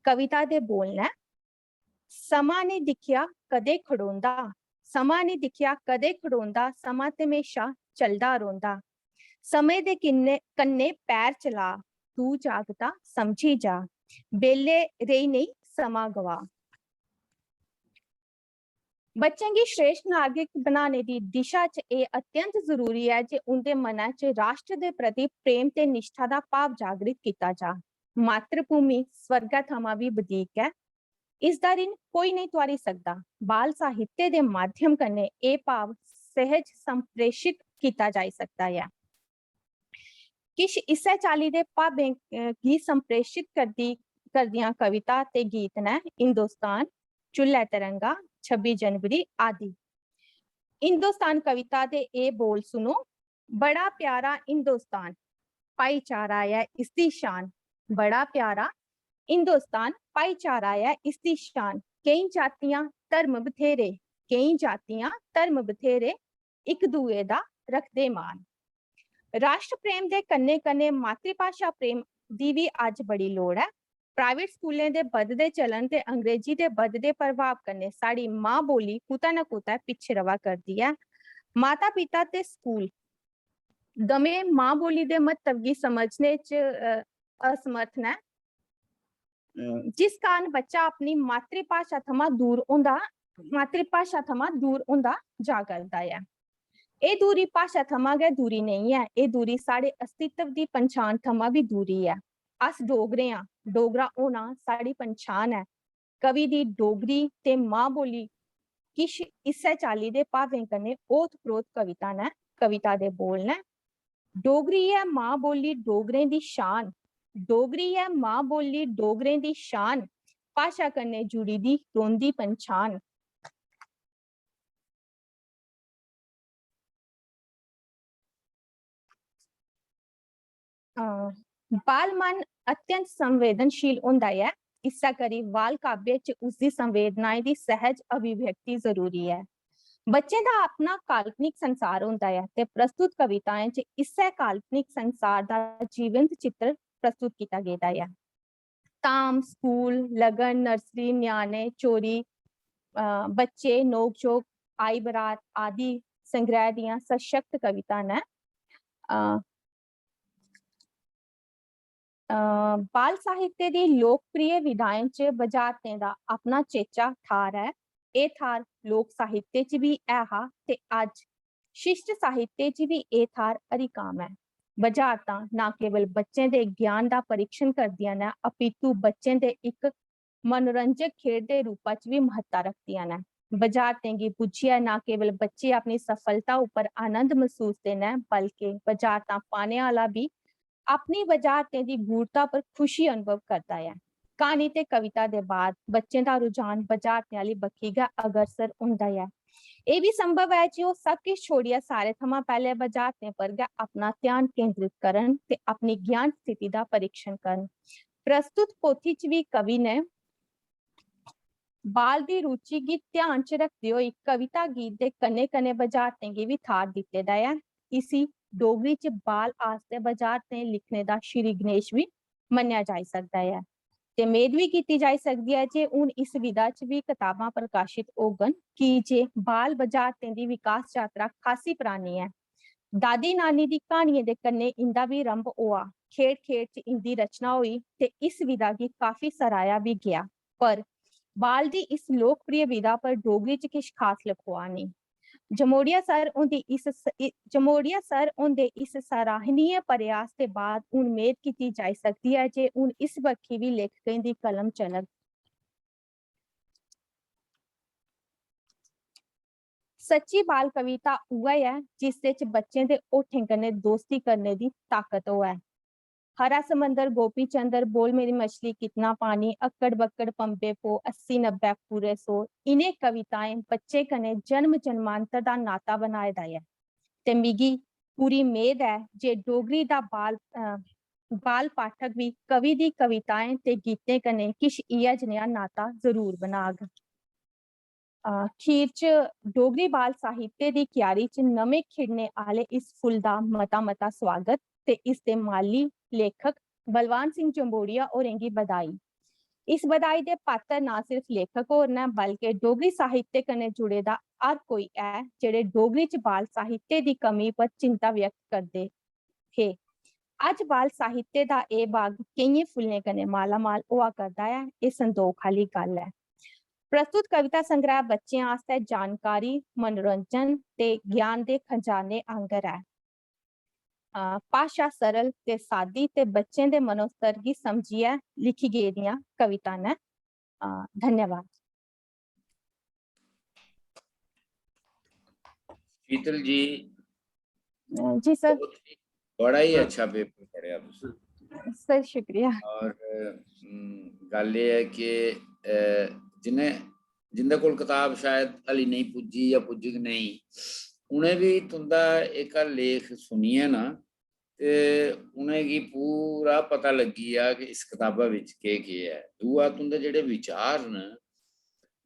कविता दे बोल ने, समा ने दिखिया कदे खड़ोंदा, समा ने दिखिया कदे खड़ोंदा, समा ते हमेशा चलदा रोंदा, समय दे कन्ने पैर चला, तू जागता समझी जा, बेले रेही नहीं समा गवा। बच्चों की श्रेष्ठ नागरिक बनाने की दिशा च ये अत्यंत जरूरी है जे उनके मन च राष्ट्र के प्रति प्रेम ते निष्ठा का भाव जागृत किया जा। मातृभूमि स्वर्गा थमां भी वधीक है, इसका ऋण कोई नहीं तुआरी सकता। बाल साहित्य के माध्यम कन्ने ये भाव सहज संप्रेषित किया जा सकता है। किश इसे चाली दे भावें गी संप्रेषित करदियां कविता ते गीत ने हिंदुस्तान, चुल्ला तिरंगा, 26 जनवरी आदि। हिंदुस्तान कविता दे ए बोल सुनो, बड़ा प्यारा हिंदुस्तान, भाईचारा है इसकी शान। बड़ा प्यारा हिंदुस्तान, भाईचारा है इसकी शान। कई जातियां धर्म बथेरे, कई जातियां धर्म बथेरे, एक दूए दा रखदे मान। राष्ट्र प्रेम दे कन्ने कन्ने मातृभाषा प्रेम दी भी अज बड़ी लोड़ है। प्राइवेट स्कूलें दे बधदे चलन ते अंग्रेजी दे बधदे प्रभाव कन्ने साड़ी मां बोली कुता ना कुता पिछे रवा करदी है। माता पिता ते स्कूल दमे मां बोली दे महत्व गी समझने च असमर्थ न, जिस कारण बच्चा अपनी मातृभाषा थमां दूर होंदा जा करदा है। ये दूरी भाषा थमां गै दूरी नहीं है, ये दूरी साढ़े अस्तित्व की पहचान थमां भी दूरी है। अस डोगरे हां, डोगरा होना साड़ी पहचान है। कवि दी डोगरी ते मां बोली किश इस्सै चाली दे भावें कन्नै ओत-प्रोत कविता ने, कविता दे बोल ने। डोगरी है मां बोली डोगरें दी शान, डोगरी है मां बोली डोगरें दी शान, भाषा कन्नै जुड़ी दी रौंदी पहचान। बाल मन अत्यंत संवेदनशील होंदा है, इस्सा करी बाल काव्य च उसदी संवेदनाएं दी सहज अभिव्यक्ति जरूरी है। बच्चे दा अपना काल्पनिक संसार होंदा है ते प्रस्तुत कविताएं च इस्सै काल्पनिक संसार दा जीवंत चित्र प्रस्तुत किया गेदा है। ताम, स्कूल, लगन, नर्सरी, न्याणे, चोरी, बच्चे, नोक-झोंक, आई बरात आदि संग्रह दियां सशक्त कविता ने। बाल साहित्य दी लोकप्रिय विधाएं च बजारतें दा अपना चेचा थार है। ये थार लोक साहित्य च भी है हा ते अज शिष्ट साहित्य च भी ये थार हरिकाम है। बजारतां ना केवल बच्चें दे ज्ञान दा परीक्षण करदियां ने, अपितु बच्चें दे एक मनोरंजक खेड दे रूपा च भी महत्ता रखदियां ने। बजारतें गी बुझियै ना केवल बच्चे अपनी सफलता उपर आनंद महसूस दे ने, बल्कि बजारतां पाने आला भी अपनी बजारतें दी गूढ़ता पर खुशी अनुभव करता है। कहानी ते कविता दे बाद बच्चें दा रुझान बजारतें आली बक्खी गै अग्रसर होंदा है। ये भी संभव है कि वो सब किश छोड़ियै सारे थमां पहले बजारतें पर गै अपना ध्यान केंद्रित करन ते अपनी ज्ञान स्थिति दा परीक्षण करन। प्रस्तुत पोथी च भी कवि ने बाल दी रुचि गी ध्यान च रखदे होई कविता गीत दे कन्ने कन्ने बजारतें गी भी थार दित्ते दा है। इसी डोगरी च बाल आस्ते बजारतें लिखने दा श्री गणेश भी मन्नेआ जाई सकदा है ते मेद भी कीती जाई सकदी है जे हुण इस विधा च भी किताबां प्रकाशित होगन, कि जे बाल बजारतें दी विकास यात्रा खासी पुरानी है। दादी नानी दी कहानियें दे कन्ने इंदा भी आरंभ होआ, खेड खेड च इंदी रचना हुई ते इस विधा गी काफी सराया भी गया। पर बाल दी इस लोकप्रिय विधा पर डोगरी च किश खास लखोआ नहीं। जमोड़िया सर उनदे इस सराहनीय प्रयास के बाद उम्मीद की जाई सकती है जे उन इस बक्खी भी लेखकें दी कलम चलग। सच्ची बाल कविता उऐ है जिसदे च बच्चें दे होठें कन्नै दोस्ती करने दी ताकत होऐ। हरा समंदर, गोपी चंद्र, बोल मेरी मछली, कितना पानी, अक्कड़ बक्कड़ पंबे पो, 80-90 पूरे 100, इन्हें कविताएं बच्चे कन्नै जन्म जन्मांतर दा नाता बनाए दा है ते मिगी पूरी मेद है जे डोगरी दा बाल पाठक भी कवि दी कविताएं ते गीतें कन्नै किश इ'यै जनेहा नाता जरूर बनाग। खीर च डोगरी बाल साहित्य दी क्यारी च नमें खिड़ने आले इस फुल दा मता स्वागत ते इसदे माली लेखक बलवान सिंह जम्बोड़िया होरें गी बधाई। इस बधाई दे पात्र ना सिर्फ लेखक होर न बल्कि डोगरी साहित्य कन्नै जुड़े दा हर कोई है जेह्ड़े डोगरी च बाल साहित्य दी कमी पर चिंता व्यक्त करदे हे अज बाल साहित्य दा ए बाग केइयें फुल्लें कन्नै मालामाल होआ करदा है। एह् संदोख आह्ली गल्ल है। प्रस्तुत कविता संग्रह बच्चें आस्तै जानकारी, मनोरंजन ते ज्ञान दे खजाने आंगर है। भाशा सरल ते सादी ते बच्चें दे मनोस्तर गी समझियै लिखी गेदियां कविता न। धन्यवाद।
शीतल जी,
जी सर।
बड़ा ही अच्छा पेपर पढ़िया तुसीं।
सर शुक्रिया।
और गल ये है कि जिंदे कोल किताब शायद हली नहीं पुज्जी या पुज्जी नहीं, उन्हें भी तुंदा एक लेख सुनिए ना ते उनेंगी पूरा पता लगी आ कि इस किताबा विच केह् है। दूआ तुंदे जेह्ड़े विचार न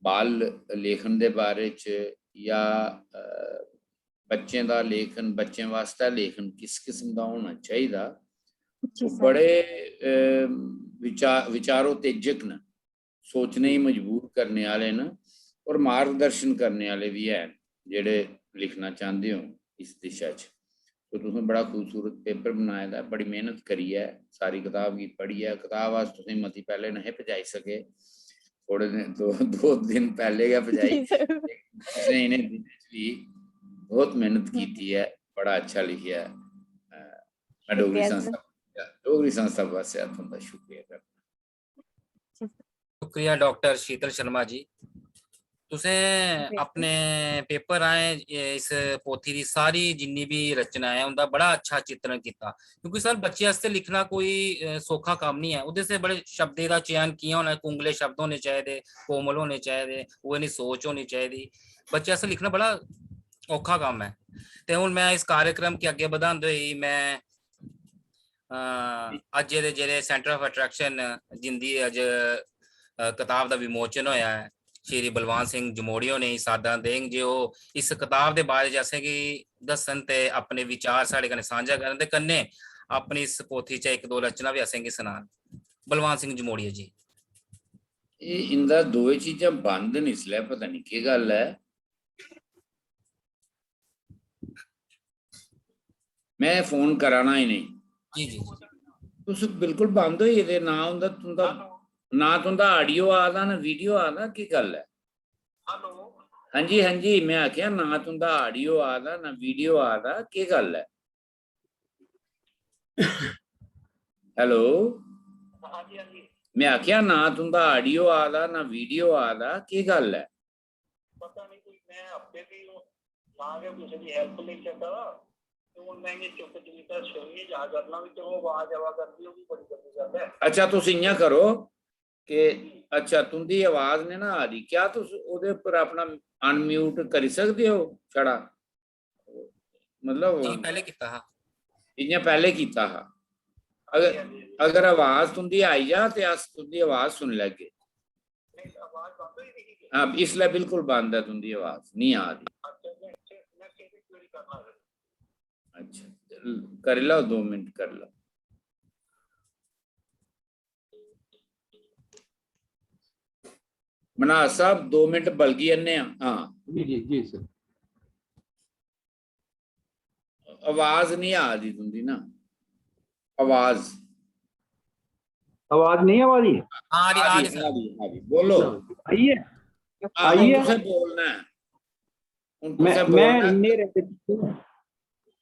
बाल लेखन दे बारे च या बच्चें दा लेखन, बच्चें वास्ते लेखन किस किस्म दा होना चाहिदा,
जी
वो
सर।
बड़े विचारोत्तेजक न, सोचने ही मजबूर करने वाले न और मार्गदर्शन करने वाले भी हैं जेड़े लिखना चाहते हो इस दिशा च। तो तुसें बड़ा खूबसूरत पेपर बनाए दा, बड़ी मेहनत करी है, सारी किताब की पढ़ी है। किताब अस तुसें मती पहले नहीं पजाई सके, थोड़े दिन दो दिन पहले गै पजाई।
जी सर।
तुसें इन्हें दिनें च भी बहुत मेहनत की है, बड़ा अच्छा लिखिया है। मैं डोगरी
शुक्रिया
संस्था वास्ते तुंदा शुक्रिया करना।
शुक्रिया डॉक्टर शीतल शर्मा जी। तुसें अपने पेपर आए इस पोथी दी सारी जिन्नी भी रचना है उनका बड़ा अच्छा चित्रण किया, क्योंकि सर बच्चे वास्ते लिखना कोई सौखा काम नहीं है। उहदे से बड़े शब्दों का चयन किया होना, कुंगले शब्द होने चाहिए, कोमल होने चाहिए, वो नहीं सोच होनी चाहिए। बच्चे वास्ते लिखना बड़ा औखा काम है। ते हुण मैं इस कार्यक्रम के अगे बढ़ाते हुए मैं अज दे जेह्ड़े सेंटर ऑफ अट्रैक्शन जिंदी अज किताब का विमोचन होया है, श्री बलवान सिंह जमोड़िया ने सादा देंग जो इस किताब के बारे जैसे कि दसन ते अपने विचार साढ़े कन्नै सांझा करन ते कन्नै अपनी इस पोथी च एक दो रचना भी असेंगी सनान। बलवान सिंह जमोड़िया जी।
इंदा दो चीज़ां बंद न इसलै, पता नहीं केह् गल्ल है। मैं फोन कराना ही नहीं।
जी जी
तुस बिल्कुल बंद होई गेदे, ना उंदा तुंदा ना तुंदा ऑडियो आ दा ना वीडियो आ दा, की गल्ल है? हाँ जी हाँ जी, मैं आख्या ना तुंदा ऑडियो आ दा ना वीडियो आ दा, की गल्ल है? हेलो, मैं आख्या ना तुंदा ऑडियो आ दा ना वीडियो आ दा, की गल्ल है?
पता नहीं, कोई मैं अपने भी ना गया किसी की हेल्प नहीं करता ना, तो मैं ये चुप चुपीता सुनिए जा करना भी, तो आवाज आवा करती होगी बड़ी जल्दी जाता है।
अच्छा तुस इयां करो कि अच्छा तुंदी आवाज ने ना आ रही, क्या तुस ओदे उपर अपना अनम्यूट करी सकदे हो छड़ा, मतलब
पहले किता हा
इयां पहले कीता हा। अगर आवाज तुंदी आई जा ते अस तुंदी आवाज सुन लैगे। हाँ इसलिए बिल्कुल बंद है, तुंदी आवाज नहीं आ रही। अच्छा कर लो, 2 मिनट कर लो। मनाज साहब 2 मिनट बलगी जन्ने। हाँ
जी जी जी सर।
आवाज नहीं आ रही तुंदी ना, आवाज
नहीं आ रही?
आ रही सर,
बोलो।
आई है?
आई है, तुसें बोलना है,
मैं नेरे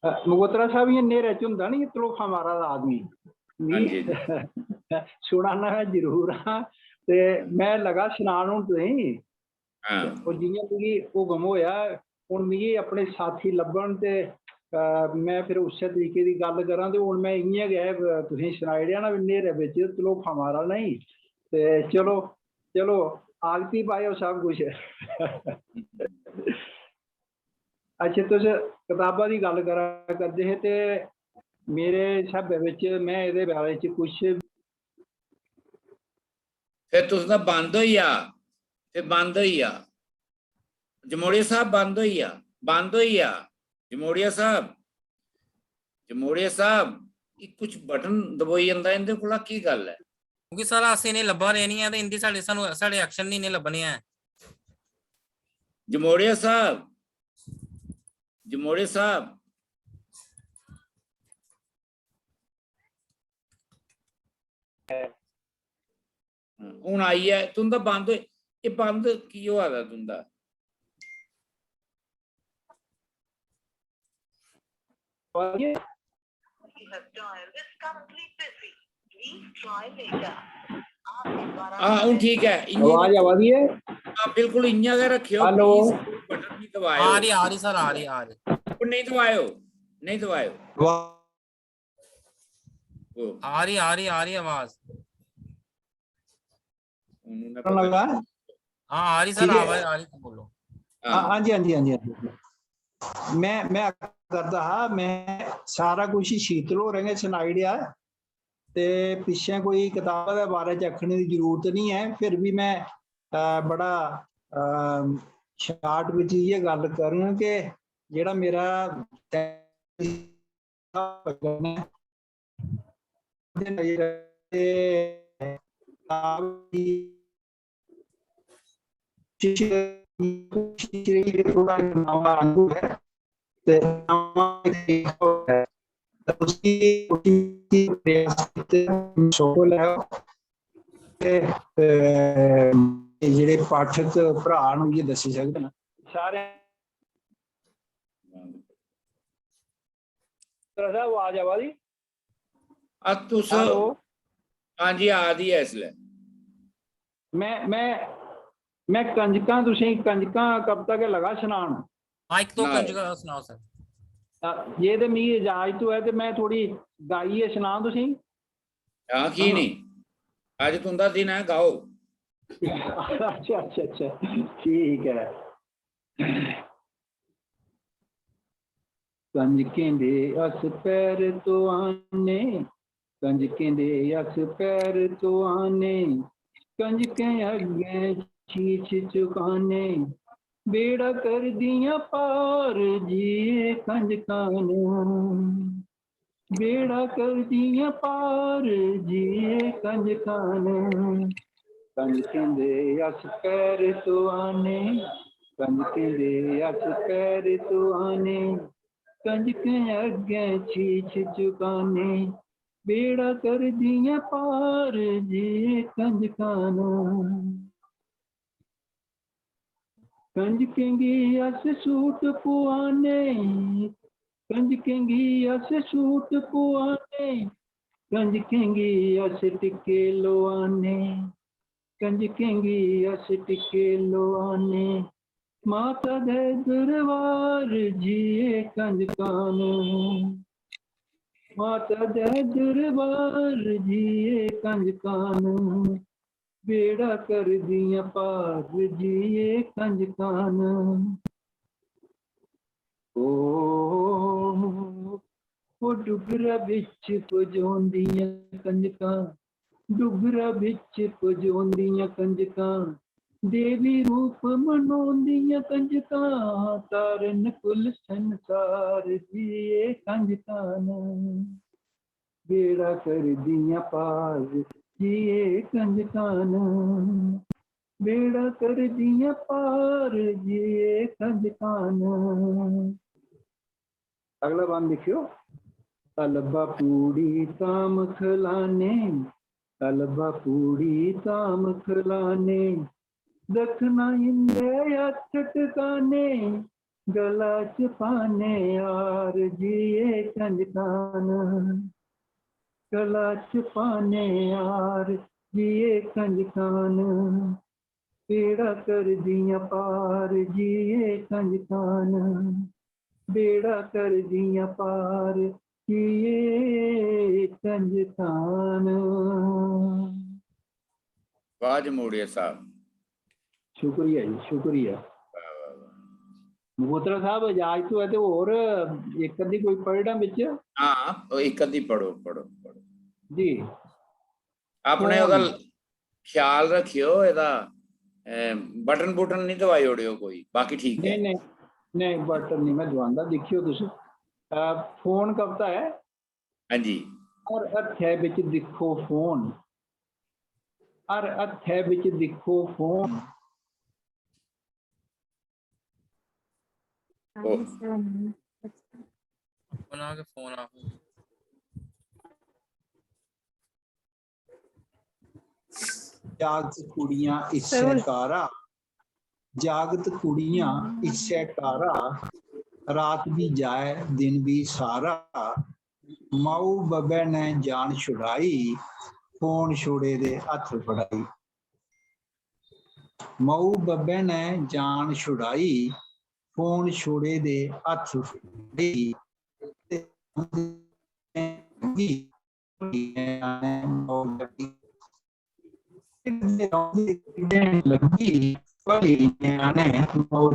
मगोत्रा साहब ये नेरे च हुंदा नहीं तलोखा मारा दा आदमी सुनाना है जरूर। हाँ ते मैं लगा सुनान हूं तुसेंगी। और जियां मिगी हुक्म होया हुण मिगी अपने साथी लब्भन ते मैं फिर उस्सै तरीके दी गल करां ते हुण मैं इयां गै तुसेंगी सनाई ओड़ेआ ना नेरे बिच तलोखा मारा नहीं ते चलो चलो आगती पाओ सब कुछ। अच्छा तुस कताबा की गल करा करदे हे ते मेरे स्हाबै विच मैं इहदे बारे च कुछ
फिर तुस ना बंद होई जा, फिर बंद होई जा जमोड़िया साहब, बंद होई जा, बंद होई जा जमोड़िया साहब, जमोड़िया साहब कुछ बटन दबोई जंदा, इंदे कोला की गल है?
क्योंकि सर अस इन्हें लब्भा रहे नहीं है, इंदी साढ़े एक्शन नहीं इन्हें लब्भने हैं।
जमोड़िया साहब, जमोड़िया साहब ਹੁਣ ਆਈ ਹੈ तुंदा बंद ये बंद की होआ दा तुंदा हूँ ठीक है
आवाज आ रही है?
बिल्कुल इ'यां गै रखियो
हेलो।
प्लीज बटन नहीं दबायो
आ रही सर, आ रही
नहीं दबायो नहीं दबायो
आ रही आवाज।
उन्होंने पता
लगा
नहीं।
हाँ आ रही सर,
ठीक है।
आवाज आ रही, बोलो।
हाँ
हाँ जी हाँ जी हाँ जी हाँ जी। मैं करता हा मैं सारा कुछ ही शीतल हो रहे सुनाई दिया ते पिछे कोई किताब के बारे च आखने की जरूरत नहीं है, फिर भी मैं बड़ा शार्ट विच ये गल करूं कि जेड़ा मेरा थोड़ा नवा अंगू है ते नवा है उसकी प्रयास सफल है ते ਜਿਹੜੇ ਪਾਠਕ ਭਰਾ ਨੂੰ ਇਹ ਦੱਸੀ ਸਕਦੇ ਨੇ ਸਾਰੇ ਤਰ੍ਹਾਂ ਆਵਾਜ਼ ਆਵਾਦੀ
अब तुस
हेलो
हाँ जी आ दी है इसलिए
मैं कंजकां तुसें कंजकां कविता के लगा सुनान
हाँ एक दो
ना।
कंजका सुनाओ सर।
ये ते मिगी इजाजत है ते मैं थोड़ी गाइए सुना तुसें
हाँ की नहीं अज तुंदा दिन है गाओ
अच्छा अच्छा अच्छा ठीक है। कंजकें दे अस पैर तो आने कंजकें दे अस पैर तो आने कंजकें अगे शीश झुकाने बेड़ा कर दिया पार जिए कंजकां बेड़ा कर दिया पार जिए कंजकां कंजकें दे अस पैर तो आने कंजकें दे अस पैर तो आने कंजकें अगे शीश झुकाने बेड़ा कर दिया पार जिए कंजकां कंजकें गी अस सूट पुआने कंजकें गी अस सूट पुआने कंजकें गी अस टिक्के लोआने कंजकें गी अस टिक्के लोआने माता दे दरबार जिए कंजकां माता दे दरबार जिए कंजकां बेड़ा कर दिया पार जिए कंजकां ओ डुगरा बिच पजोंदियां कंजकां डुगरा बिच पजोंदियां कंजकां देवी रूप मनोंदियां कंजकां तारन कुल संसार जिए कंजकां बेड़ा कर दिया पार जिए कंजकां बेड़ा कर दिया पार जिए कंजकां अगला बान लिखियो तलबा पूड़ी ताम खिलाने तलबा पूड़ी ताम खिलाने दखना इंदे हथ टकाने गला च पाने यार जिए कंजकां गला च पाने यार जिए कंजकां बेड़ा कर दिया पार जिए कंजकां बेड़ा कर दिया पार जिए कंजकां
वाह जमूड़िया साहब
शुक्रिया जी शुक्रिया मगोत्रा साहब इजाजत है तो और एक अद्धी कोई पढ़ना बिच
हाँ एक अद्धी पढ़ो पढ़ो पढ़ो
जी
अपने ओदा ख्याल रखियो एदा बटन बुटन नहीं दवाई ओड़ियो कोई बाकी ठीक है
नहीं नहीं नहीं बटन नहीं मैं दवांदा देखियो तुस फोन कविता है
हाँ जी
और हत्थे बिच दिखो फोन और हत्थे बिच दिखो फोन
बना के फोन आप
ਜਾਗਤ ਕੁੜੀਆਂ ਇਸੇ ਕਾਰਾ, ਜਾਗਤ ਕੁੜੀਆਂ ਇਸੇ ਕਾਰਾ, ਰਾਤ ਵੀ ਜਾਏ दिन भी सारा, ਮਾਊ ਬੱਬੇ ਨੇ ਜਾਨ ਛੁਡਾਈ, ਫੋਨ ਛੋੜੇ ਦੇ ਹੱਥ ਫੜਾਈ। ਮਾਊ ਬੱਬੇ ਨੇ ਜਾਨ ਛੁਡਾਈ, ਫੋਨ ਛੋੜੇ ਦੇ ਹੱਥ ਫੜਾਈ। ਲੱਗੀ ਭਲੀ ਨਿਆਣੇ ਮੋੜ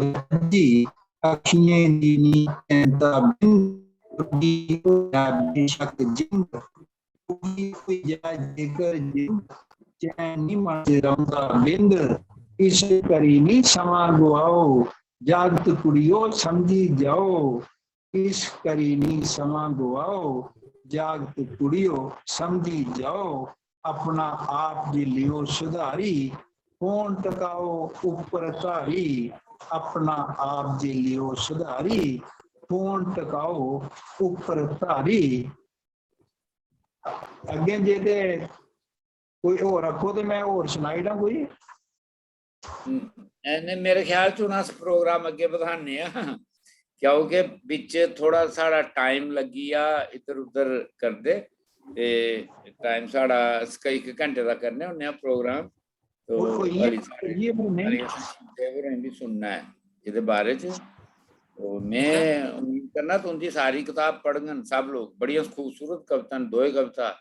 ਜੀ, ਅੱਖੀਆਂ ਦੀ ਨੀ ਕਹਿੰਦਾ ਬਿੰਦੀ, ਬੇਸ਼ੱਕ ਜਿੰਦ ਕੋਈ ਜਾ ਜੇਕਰ ਜਿੰਦ, ਚੈਨ ਨੀ ਮਨ ਰੰਦਾ ਬਿੰਦ, ਇਸੇ ਕਰੀ ਨੀ ਸਮਾਂ ਗਵਾਓ, ਜਾਗਤ ਕੁੜੀਓ ਸਮਝੀ ਜਾਓ, ਇਸ ਕਰੀ ਨੀ ਸਮਾਂ ਗਵਾਓ, ਜਾਗਤ ਕੁੜੀਓ ਸਮਝੀ ਜਾਓ, अपना आप जी लियो सुधारी, फोन टकाओ ऊपर धारी, अपना आप जी लियो सुधारी, फोन टकाओ ऊपर धारी। अगे जे ते कोई और रखो तो मैं और सुनाई ना कोई।
ਇਹਨੇ ਮੇਰੇ ਖਿਆਲ ਚ ਹੁਣ ਅਸੀਂ ਪ੍ਰੋਗਰਾਮ ਅੱਗੇ ਵਧਾਣੇ ਆ, ਕਿਉਂਕਿ ਵਿੱਚ ਥੋੜਾ ਸਾਡਾ ਟਾਈਮ ਲੱਗੀ ਆ ਇੱਧਰ ਉੱਧਰ ਕਰਦੇ, ਤੇ ਟਾਈਮ ਸਾਡਾ ਕਈ ਘੰਟੇ ਦਾ ਕਰਨੇ ਹੁੰਦੇ ਆ ਪ੍ਰੋਗਰਾਮ, तो भी सुनना है इसके बारे च। तो मैं उम्मीद करना तो उनकी सारी किताब पढ़न सब लोग, बड़ी खूबसूरत कविता, दो कविता,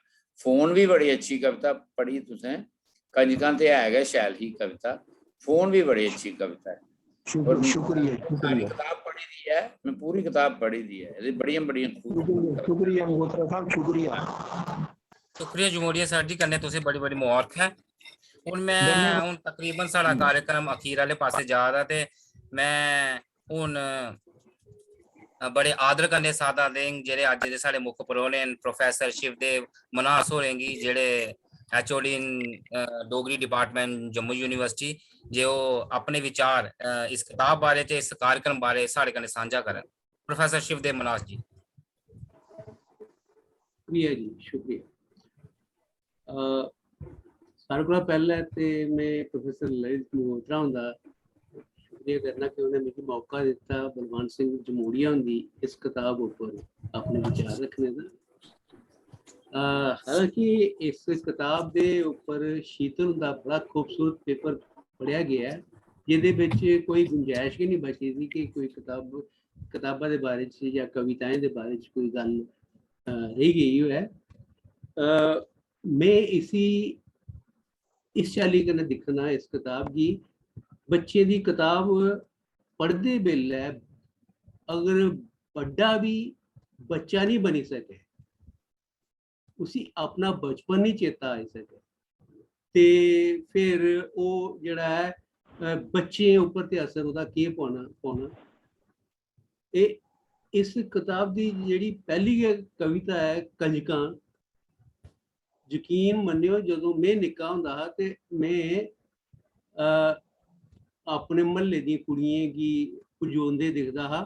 फोन भी बड़ी अच्छी कविता पढ़ी तुसें, कंजकां ते है शैल ही कविता, फोन भी बड़ी अच्छी कविता है। और
शुक्रिया
सारी किताब पढ़ी दी है, मैं पूरी किताब पढ़ी दी है, बड़िया
शुक्रिया मल्होत्रा साहब, शुक्रिया
शुक्रिया जमोड़िया सर जी, करने तुसें बड़ी बड़ी मुबारक है। ਹੁਣ ਮੈਂ ਹੁਣ ਤਕਰੀਬਨ ਸਾਡਾ ਕਾਰਜਕ੍ਰਮ ਅਖੀਰ ਵਾਲੇ ਪਾਸੇ ਜਾ ਰਿਹਾ, ਤੇ ਮੈਂ ਹੁਣ बड़े आदर करने सादा देंगे जेरे आज दे साडे मुख परौने प्रोफेसर शिवदेव मनास होरेंगी, जेरे HOD इन डोगरी डिपार्टमेंट जम्मू यूनिवर्सिटी, जो अपने विचार इस किताब बारे ते इस कार्यक्रम बारे साडे कन्नै सांझा करन। प्रोफेसर शिवदेव मनास जी।
शुक्रिया जी, शुक्रिया। सारे को पहले ते मैं प्रोफेसर ललित मल्होत्रा हुंदा शुक्रिया करना कि उन्हें मुझे मौका दिता बलवंत सिंह जमोड़िया की इस किताब ऊपर अपने विचार रखने का। हालांकि इस किताब के ऊपर शीतल का बड़ा खूबसूरत पेपर पढ़िया गया है, जिहदे विच कोई गुंजाइश ही नहीं बची थी कि कोई किताबों के बारे या कविताएं के बारे कोई गल रही गई है। मैं इस शैली कन्नै दिखना इस किताब की, बच्चे की किताब पढ़ते बेल्लै अगर बड़ा भी बच्चा नहीं बनी सके, उसी अपना बचपन नहीं चेता आई सके, ते फिर वो जिहड़ा है बच्चे उपर ते असर उहदा की पौना। इस किताब की जिहड़ी पहली कविता है कंजकां, यकीन मन्नियो जदों मैं निक्का हुंदा हा ते मैं अपने महल्ले दी कुड़ियें गी पुजोंदे दिखदा हा,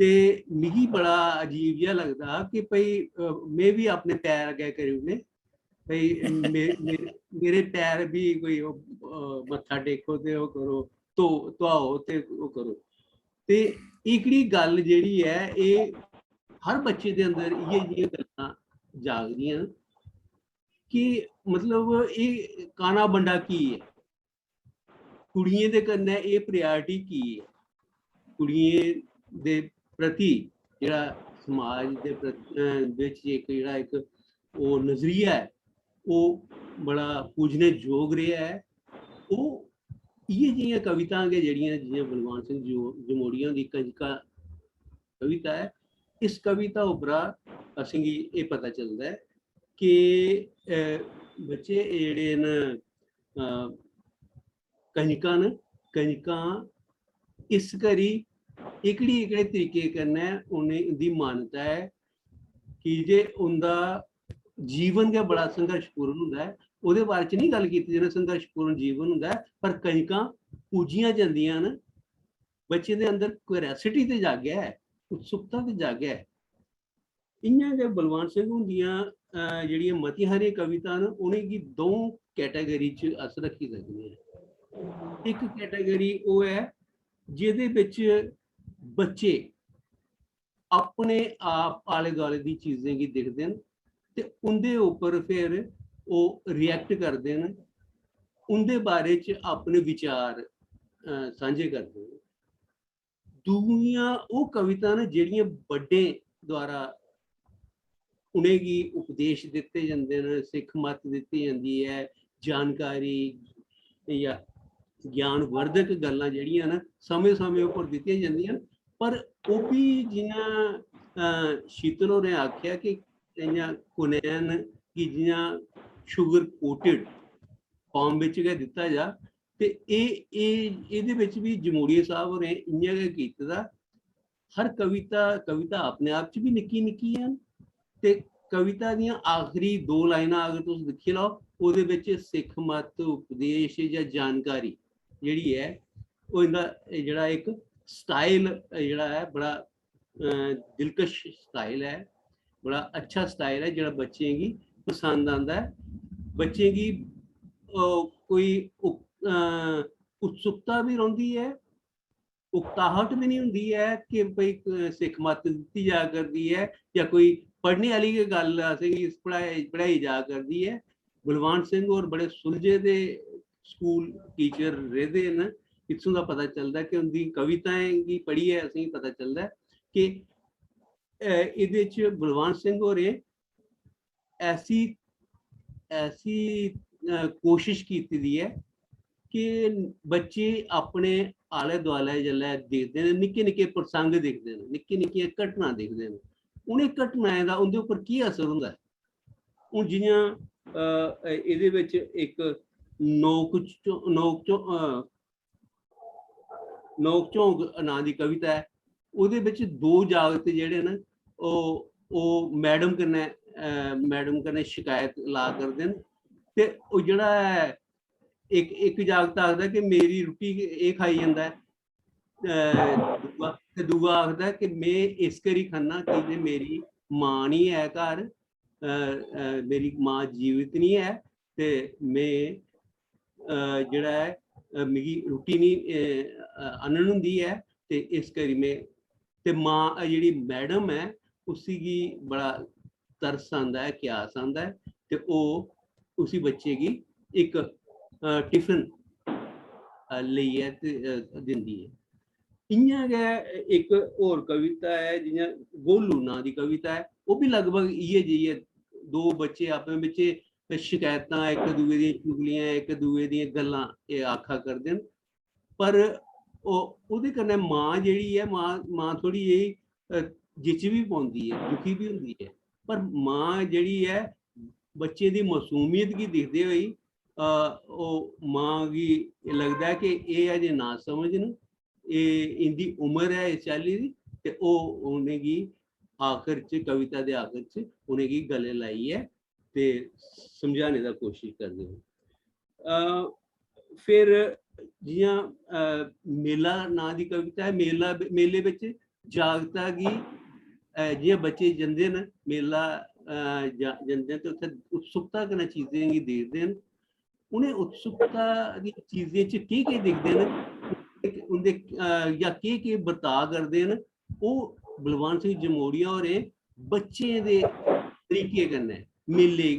ते मिगी बड़ा अजीब जिहा लगदा हा कि भाई मैं भी अपने पैर अग्गें करी ओड़ने, भाई मेरे पैर भी कोई मत्था टेको ते ओह् करो, धोआओ ते ओह् करो। ते एकड़ी गल जेह्ड़ी है ये हर बच्चे दे अंदर इ'यै जिहियां गल्लां जागदियां कि मतलब ये काना बंडा की है, कुड़ियें दे कन्नै ये प्रायोरिटी की है, कुड़ियें दे प्रति जेह्ड़ा समाज दे बिच एक जेह्ड़ा एक वो नजरिया है वो बड़ा पूजने जोग रेहा है। वो इ'यै जिहियां कवितां गै जेह्ड़ियां जि'यां बलवंत सिंह जमोड़िया दी कंजकां कविता है, इस कविता उप्परा असेंगी एह् पता चलदा है कि बच्चे जेह्ड़े न कंजकां इस करी एकड़े तरीके कन्नै उन्हें उंदी मान्यता है कि जे उंदा जीवन गै बड़ा संघर्षपूर्ण हुंदा है। ओहदे बारे च नहीं गल कीती जिन्ना संघर्षपूर्ण जीवन हुंदा है, पर कंजकां पूजियां जंदियां न, बच्चे दे अंदर क्यूरियोसिटी ते जागै है, उत्सुकता ते जागै है। इ'यां गै बलवंत सिंह हुंदियां ਜਿਹੜੀਆਂ ਮਤੀਆਂ ਸਾਰੀਆਂ ਕਵਿਤਾ ਨੇ ਉਹਨੇ ਕੀ ਦੋ ਕੈਟਾਗਰੀ 'ਚ ਅਸ ਰੱਖੀ ਸਕਦੀਆਂ। ਇੱਕ ਕੈਟਾਗਰੀ ਉਹ ਹੈ ਜਿਹਦੇ ਵਿੱਚ ਬੱਚੇ ਆਪਣੇ ਆਪ ਆਲੇ ਦੁਆਲੇ ਦੀ ਚੀਜ਼ਾਂ ਕੀ ਦਿਖਦੇ ਨੇ ਤੇ ਉਹਦੇ ਉੱਪਰ ਫਿਰ ਉਹ ਰਿਐਕਟ ਕਰਦੇ ਨੇ, ਉਹਦੇ ਬਾਰੇ 'ਚ ਆਪਣੇ ਵਿਚਾਰ ਸਾਂਝੇ ਕਰਦੇ ਨੇ। ਦੂਜੀਆਂ ਉਹ ਕਵਿਤਾ ਨੇ ਜਿਹੜੀਆਂ ਵੱਡੇ ਦੁਆਰਾ उन्हें की उपदेश दिते जाते हैं, सिख मत दी जाती है, जानकारी या ज्ञानवर्धक गल्लां जिहड़ियां ना समय समय उपर दित्तियां जांदियां। पर वो भी जियां शीतल होरें आख्या कि इयां कुनैन कि जियां शुगर कोटेड फॉर्म विच गै दित्ता जा ते इहदे विच भी जमोड़िया साहब होरें इयां गै कीता। हर कविता अपने आप च भी निक्की निक्की है ते कविता दी आखिरी दो लाइनां अगर तुम लिखी लो ਉਹਦੇ ਵਿੱਚ सिख मत उपदेश या जानकारी ਜਿਹੜੀ है ਉਹ ਇਹਦਾ ਜਿਹੜਾ ਇੱਕ स्टाइल ਜਿਹੜਾ है बड़ा दिलकश स्टाइल है, बड़ा अच्छा स्टाइल है ਜਿਹੜਾ ਬੱਚੇ की पसंद आंदा है। बच्चे की कोई उत्सुकता भी रही है, उकताहट भी नहीं होंगी है कि भाई सिख मत दी जा करती है या कोई पढ़ने वाली गल पढ़ाई जा करती है। बलवान सिंह और बड़े सुलझे दे स्कूल टीचर रहते हैं, इत्थों का पता चलता है कि उनकी कविताएं की पढ़ी है असें पता चलता है कि ये बलवान सिंह और ऐसी कोशिश की है कि बच्चे अपने आले दुआले जल्ले देखते हैं, निक्के निक्के प्रसंग देखते हैं, निक्की निक्की घटना देखते हैं, उन्हें घटनाएं का उनके उपर की असर होंदा है। हुण जियां इहदे विच एक नोक झोंक नां दी कविता है, उहदे विच दो जागत जिहड़े ने ओह मैडम कन्नै शिकायत ला करदे न ते ओह जिहड़ा एक जागत आखदा कि मेरी रुट्टी ये खाई जांदा है, दूआ आखदा कि मैं इस करी खाना कि मेरी मां नहीं है घर, मेरी मां जीवित नहीं है ते मैं जिहड़ा है मिगी रुट्टी नहीं आनन हुंदी है ते इस करी में ते मां जिहड़ी मैडम है उसी की बड़ा तरस आंदा है, क्यास आंदा है ते ओह उसी बच्चे की एक टिफिन लेइयै दिंदी है। इयां गै एक होर कविता है जियां गोलू नां दी कविता है, वह भी लगभग इयै जेही है। दो बच्चे आपस बिच शिकायतां एक दूए दी चुगलियां एक दूए दी गल्लां आखा करदे न, पर ओहदे कन्नै मां जिहड़ी है मां थोड़ी जेही जिच भी पौंदी है, दुखी भी हुंदी है, पर मां जिहड़ी है बच्चे दी मासूमियत गी दिखदे होई मां गी लगदा है कि एह् अजे ना समझ न, इंदी उम्र है इस चाल्ली दी ते ओह उनेंगी आखिर च कविता दे आखिर च उनेंगी गले लाइयै ते समझाने दा कोशिश करदे न। फिर जियां मेला नां दी कविता है, मेले बिच जागता गी जियां बच्चे जंदे न मेला जंदे ते उत्थे उत्सुकता कन्नै चीजें गी देखदे न, उन्हें उत्सुकता दी चीजें च केह् दिखदे न उंदे या केह् बर्ताव करदे न, ओह बलवान सिंह जमोड़िया होरें बच्चें दे तरीके कन्नै मेले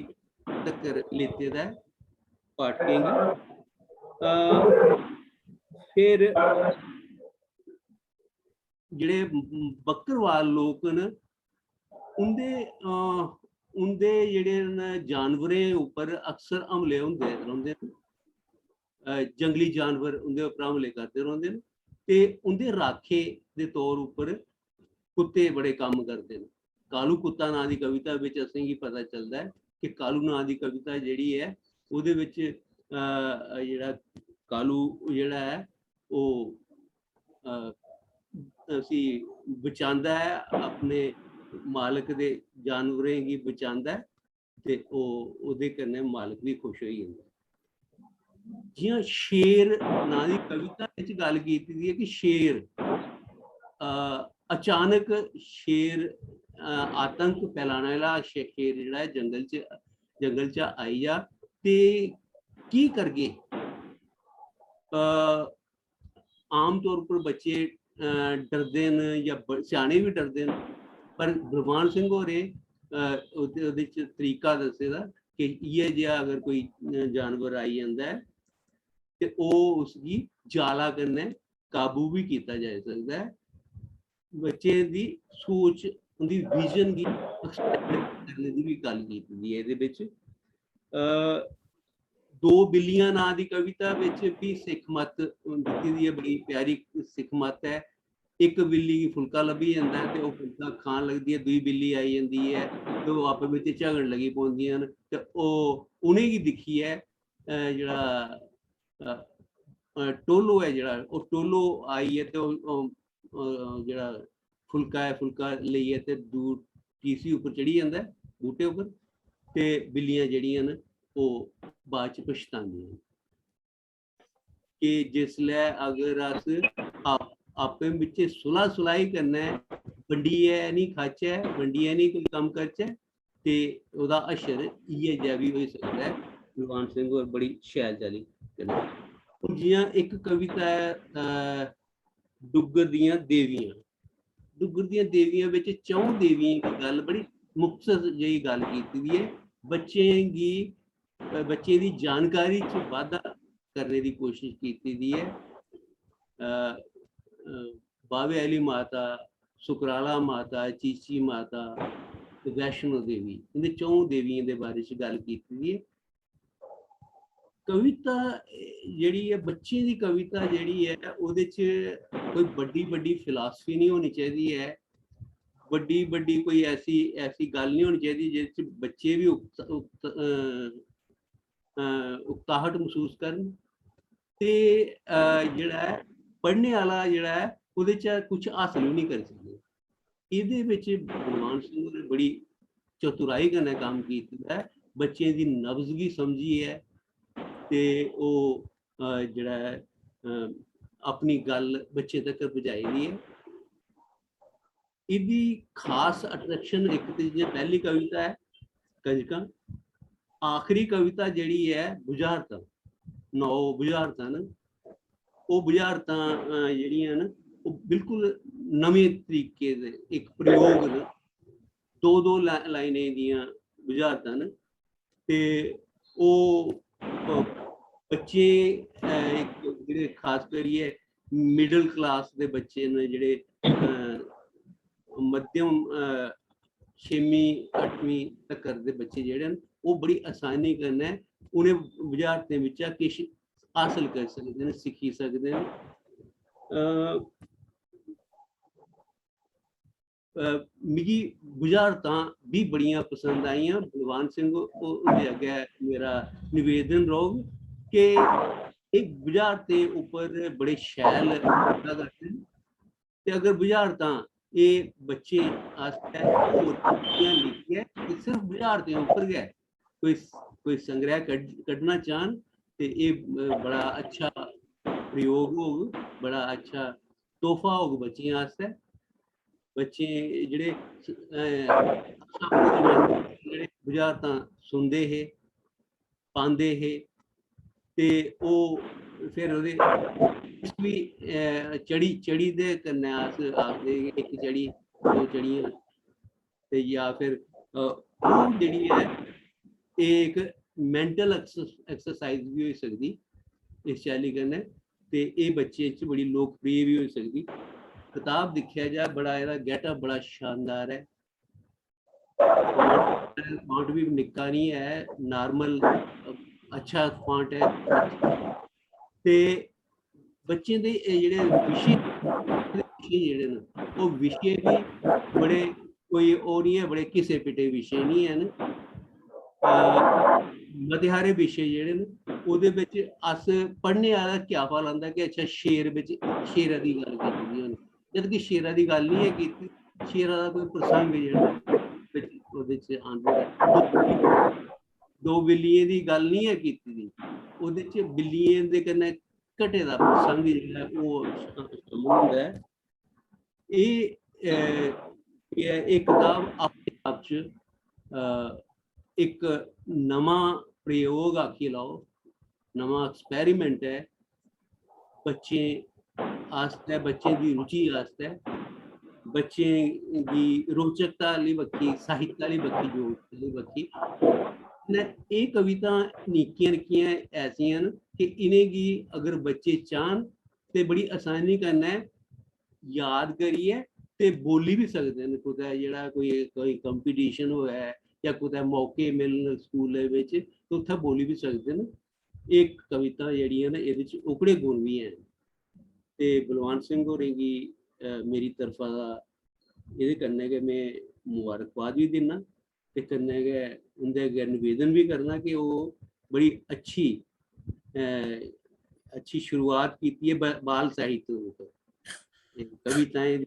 तक्कर लेते दा है पाठकें गी। फिर जेह्ड़े बक्करवाल लोक न उंदे जेह्ड़े न जानवरें उपर अक्सर हमले होंदे रौंह्दे न, जंगली जानवर उंदे उपर हमले करते रौंह्दे न ते उंदे राखे दे तौर उपर कुत्ते बड़े कम्म करदे न। कालू कुत्ता नां दी कविता विच असेंगी पता चलदा है कि कालू नां दी कविता जेह्ड़ी है ओहदे विच जेह्ड़ा कालू जेह्ड़ा है ओह उसी बचांदा है, अपने मालक दे जानवरें गी बचांदा है ते ओहदे कन्नै मालक भी खुश होई जंदा। जियां शेर नां दी कविता विच गल कीती दी है कि शेर अचानक शेर आतंक फैलाने वाला शेर जिहड़ा है जंगल च आई जा ते की करगे। आम तौर पर बच्चे डरदे न या स्याने भी डरदे न, पर बलवान सिंह होरें ओहदे च तरीका दस्से दा कि इ'यै जेहा अगर कोई जानवर आई जंदा है ते ओह् उसगी जाला कन्नै काबू भी कीता जाई सकदा है। बच्चे दी सोच उंदी विजन गी एक्सपैंड करने दी भी गल कीती दी है इहदे बिच। दो बिल्लियां नां दी कविता विच भी सिख मत दित्ती दी है, बड़ी प्यारी सिख मत है। एक बिल्ली गी फुलका लब्भी जंदा है ते ओह् फुलका खान लगदी है, दूई बिल्ली आई जंदी है ते ओह् आपस बिच झगड़न लगी पौंदियां न ते ओह् उ'नेंगी दिक्खियै जेह्ड़ा टोलो है जेह्ड़ा ओह् टोलो आइयै ते जेह्ड़ा फुलका लेइयै ते दूर टीसी उप्पर चढ़ी जंदा है बूह्टे उप्पर, ते बिल्लियां जेह्ड़ियां न ओह् बाद च पछतांदियां न कि जिसलै अगर अस आपें बिच्च सुलह सुलाई कन्नै बंडियै नहीं खाचै, बंडियै नहीं कोई कम्म करचै ते ओह्दा अशर इ'यै जेहा भी होई सकदा है। बलवान सिंह होर बड़ी शैल चाल्ली कन्नै। हून जि'यां इक कविता है डुग्गर दियां देवियां। डुग्गर दियां देवियां बिच चौं देवियें दी गल्ल बड़ी मुख्तसर जेही गल्ल कीती दी है। बच्चें दी जानकारी च बाद्धा करने दी कोशिश कीती दी है। बावे आह्ली माता, सुकराला माता, चीची माता ते वैष्णो देवी, इं'दे चौं देवियें दे बारे च गल्ल कीती दी है। कविता जेह्ड़ी है बच्चें दी कविता जेह्ड़ी है ओह्दे च कोई बड्डी फिलासफी नहीं होनी चाहिदी है, बड्डी कोई ऐसी गल्ल नहीं होनी चाहिदी जिस च बच्चे भी उकताहट महसूस करन ते जेह्ड़ा है पढ़ने आह्ला जेह्ड़ा है ओह्दे च कुछ हासल भी नहीं करी सकदे। एह्दे बिच बलवान सिंह होरें बड़ी चतुराई कन्नै कम्म कीते दा है, बच्चें दी नब्ज गी समझियै ते ओह् जेह्ड़ा है अपनी गल्ल बच्चे तक पजाई दी है। एह्दी खास अट्रैक्शन इक ते जि'यां पैह्ली कविता है कंजकां, आखिरी कविता जेह्ड़ी है बुझारतां, 9 बुझारतां न। ओह् बुझारतां जेह्ड़ियां न ओह् बिल्कुल नमें तरीके दे इक प्रयोग न, दो लाइनें दियां बुझारतां न ते ओह् बच्चे जेह्ड़े खास करियै मिडल क्लास दे बच्चे न, जेह्ड़े मध्यम 6वीं 8वीं तक्कर दे बच्चे जेह्ड़े न ओह् बड़ी आसानी कन्नै उ'नें बुझारतें बिच्चा किश हासल करी सकदे न, सिक्खी सकदे न। मिगी बुझारतां भी बड़ियां पसंद आइयां। बलवान सिंह हुंदे अग्गें मेरा निवेदन रौह्ग कि एह् बुझारतें उप्पर बड़े शैल लिखा करदे न ते अगर बुझारतां एह् बच्चे आस्तै लिखियै सिर्फ बुझारतें उप्पर गै कोई संग्रह कड्ढना चाह्न ते एह् बड़ा अच्छा प्रयोग होग, बड़ा अच्छा तोहफा होग बच्चें आस्तै। बच्चे जेह्ड़े बुझारतां सुनदे हे, पांदे हे ते ओह् फिर ओह्दे भी चढ़ी दे कन्नै अस आखदे इक चढ़ी दो चढ़ियां ते या फिर ओह् जेह्ड़ी है एह् इक मैंटल एक्सरसाइज भी होई सकदी इस चाल्ली कन्नै ते एह् बच्चे च बड़ी लोकप्रिय भी होई सकदी। किताब दिक्खेआ जाए बड़ा एह्दा गेटअप बड़ा शानदार है, फॉन्ट भी निक्का नहीं है, नॉर्मल अच्छा फॉन्ट है ते बच्चें दे जेह्ड़े विशे जेह्ड़े न ओह् विशे भी बड़े कोई ओह् नहीं है, बड़े घिसे पिटे विशे नहीं हैन। मते हारे विशे जेह्ड़े न ओह्दे बिच अस पढ़ने आह्ला क्या पता लांदा कि अच्छा शेर बिच शेरा दी गल्ल कीती दी होनी, जद कि शेरा दी गल्ल नहीं है कीती, शेरा दा कोई प्रसंग जेह्ड़ा ओह्दे च आंदा, दो बिल्लियें दी गल्ल नहीं है कीती दी, ओह्दे च बिल्लियें दे कन्नै घटे दा प्रसंग जेह्ड़ा ओह् शामिल होंदा है। एह् ਇਹ ਕਿਤਾਬ ਆਪਣੇ ਆਪ 'ਚ ਇੱਕ ਨਵਾਂ ਪ੍ਰਯੋਗ ਆਖੀ ਲਾਓ, ਨਵਾਂ ਐਕਸਪੈਰੀਮੈਂਟ ਹੈ ਬੱਚੇ आस्ते, बच्चे की रुचि आस्ते, बच्चे की रोचकता वाली बक्खी, साहित्य वाली बक्खी, जोड़ वाली बक्खी। ये कविता निक्कियां निक्कियां ऐसियां कि इन्हें की अगर बच्चे चाहन तो बड़ी आसानी करना है, याद करिए ते बोली भी सकते हैं। कुछ जरा कोई कंपीटिशन होया है या कुछ मौके मिलन स्कूल तो उत्थे बोली भी सकते हैं। एक कविता जी है ना, ये उकड़े गुण भी हैं। ते बलवान सिंह होरें गी मेरी तरफा ये करने के मैं मुबारकबाद भी देना ते करने के उनके अगे निवेदन भी करना कि वो बड़ी अच्छी शुरुआत की है बाल साहित्य उपर कविताएं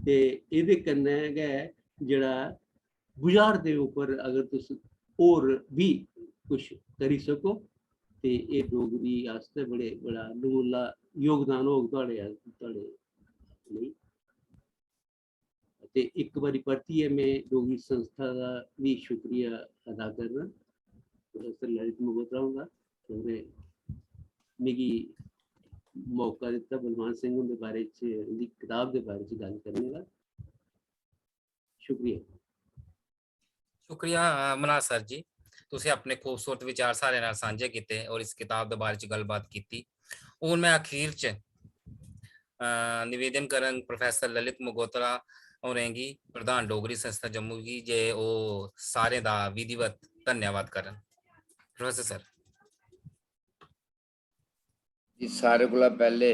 ते ये करने के जड़ा गुजार दे ऊपर अगर तुम और भी कुछ करी सको तो ये डोगरी आस्ते बड़ा अनमोला योगदान होग तुहाड़े लई। ते एक बारी परतियै मैं डोगरी संस्था का भी शुक्रिया अदा करना प्रोफेसर ललित मगोत्रा का, क्योंकि मिगी मौका दिता बलवान सिंह उनके बारे उनकी किताब के बारे गल करने का। शुक्रिया।
शुक्रिया मनाज सर जी, ਤੁਸੀਂ ਆਪਣੇ ਖੂਬਸੂਰਤ ਵਿਚਾਰ ਸਾਰੇ ਨਾਲ ਸਾਂਝੇ ਕੀਤੇ ਔਰ ਇਸ ਕਿਤਾਬ ਦੇ ਬਾਰੇ ਚ ਗੱਲਬਾਤ ਕੀਤੀ। ਹੁਣ ਮੈਂ ਅਖੀਰ ਚ ਨਿਵੇਦਨ ਕਰਨ ਪ੍ਰੋਫੈਸਰ ਲਲਿਤ ਮਗੋਤਰਾ ਹੋਰੇਂਗੀ ਪ੍ਰਧਾਨ ਡੋਗਰੀ ਸੰਸਥਾ ਜੰਮੂ ਜੀ, ਜੇ ਉਹ ਸਾਰੇ ਦਾ ਵਿਧੀਵਤ ਧੰਨਵਾਦ ਕਰਨ। ਪ੍ਰੋਫੈਸਰ ਸਰ
जी, सारे कोला पहले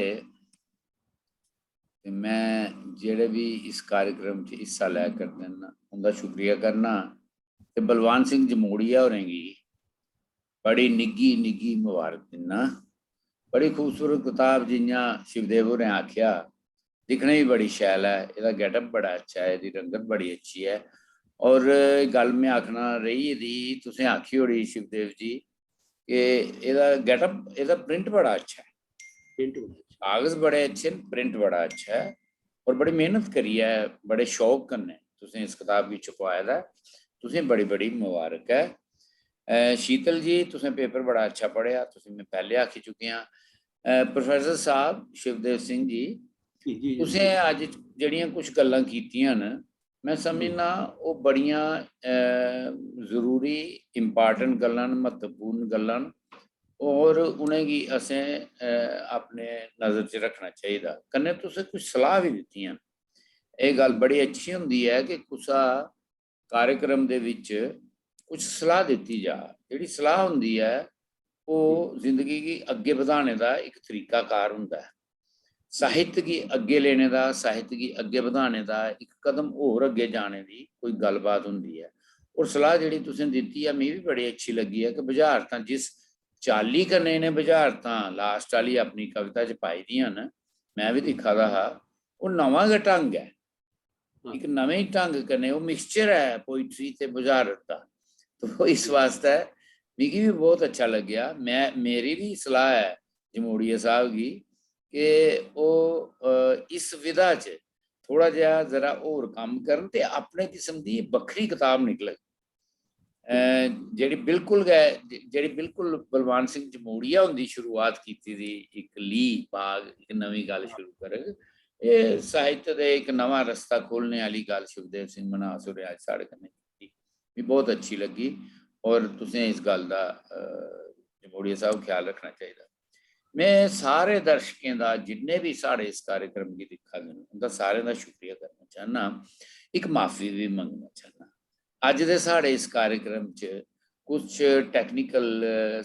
मैं जेड़े भी इस कार्यक्रम च हिस्सा लै करदे न उनका शुक्रिया करना ते बलवान सिंह जमोड़िया होरेंगी बड़ी निग्गी मुबारक दिना। बड़ी खूबसूरत किताब, जियां शिवदेव होरें आख्या, दिखने भी बड़ी शैल है, इसका गेटअप बड़ा अच्छा है, इसकी रंगत बड़ी अच्छी है। और गल मैं आखना रही थी, तुसें आखी होड़ी शिवदेव जी कि इसका गेटअप, इसका प्रिंट बड़ा अच्छा है, कागज बड़े अच्छे, प्रिंट बड़ा अच्छा है और बड़ी मेहनत करी है, बड़े शौक कन्नै तुसें इस किताब गी छुपाए दा, तुसें बड़ी मुबारक है। शीतल जी, तुसें पेपर बड़ा अच्छा पढ़िया, तुसें मैं पहले आखी चुके हैं। प्रोफेसर साहब शिवदेव सिंह जी, तुसें अज जड़ियां कुछ गल्लां कीतियां न, मैं समझना वो बड़ियां जरूरी इंपॉर्टेंट गल्लां, महत्वपूर्ण गल्लां, और उनेंगी असें अपने नज़र च रखना चाहिए। कन्नै तुसें कुछ सलाह भी दित्तियां। ये गल बड़ी अच्छी हुंदी है कि कुसा कार्यक्रम दे विच कुछ सलाह दित्ती जा, जिहड़ी सलाह हुंदी है वो जिंदगी की अगे बढ़ाने का एक तरीकाकार हुंदा है, साहित्य की अगे लेने का, साहित्य की अगे बढ़ाने का एक कदम होर अगे जाने की कोई गलबात हुंदी है। और सलाह जिहड़ी तुसें दित्ती है मैं भी बड़ी अच्छी लगी है कि बुझारतां जिस चाली कन्नै ने बुझारतां लास्ट वाली अपनी कविता च पाई दियां न, मैं भी दिखा दा हा, वो नवां गै ढंग है, एक नवे ढंग कन्नै वो मिक्सचर है पोइट्री ते बुझारत दा। तो इस वास्ते मिगी भी बहुत अच्छा लग्या। मेरी भी सलाह है जमोड़िया साहब की कि वो इस विधा च थोड़ा जिहा जरा होर कम करन ते अपने किस्म की बखरी किताब निकले, जेड़ी बिल्कुल बलवान सिंह जमोड़िया उनकी शुरुआत की थी, एक ली बाग एक नवी गल शुरू कर, ये साहित्य दे एक नवा रस्ता खोलने वाली गल शिवदेव सिंह मनास होरें अज साढ़े कन्नै कीती, भी बहुत अच्छी लगी। और तुसें इस गल का जमोड़िया साहब ख्याल रखना चाहिए। मैं सारे दर्शकों का, जिन्ने भी साढ़े इस कार्यक्रम की दिखा दे उनका सारे का शुक्रिया करना चाहना, एक माफ़ी भी मंगना चाहना। अज दे साढ़े इस कार्यक्रम च कुछ टैक्नीकल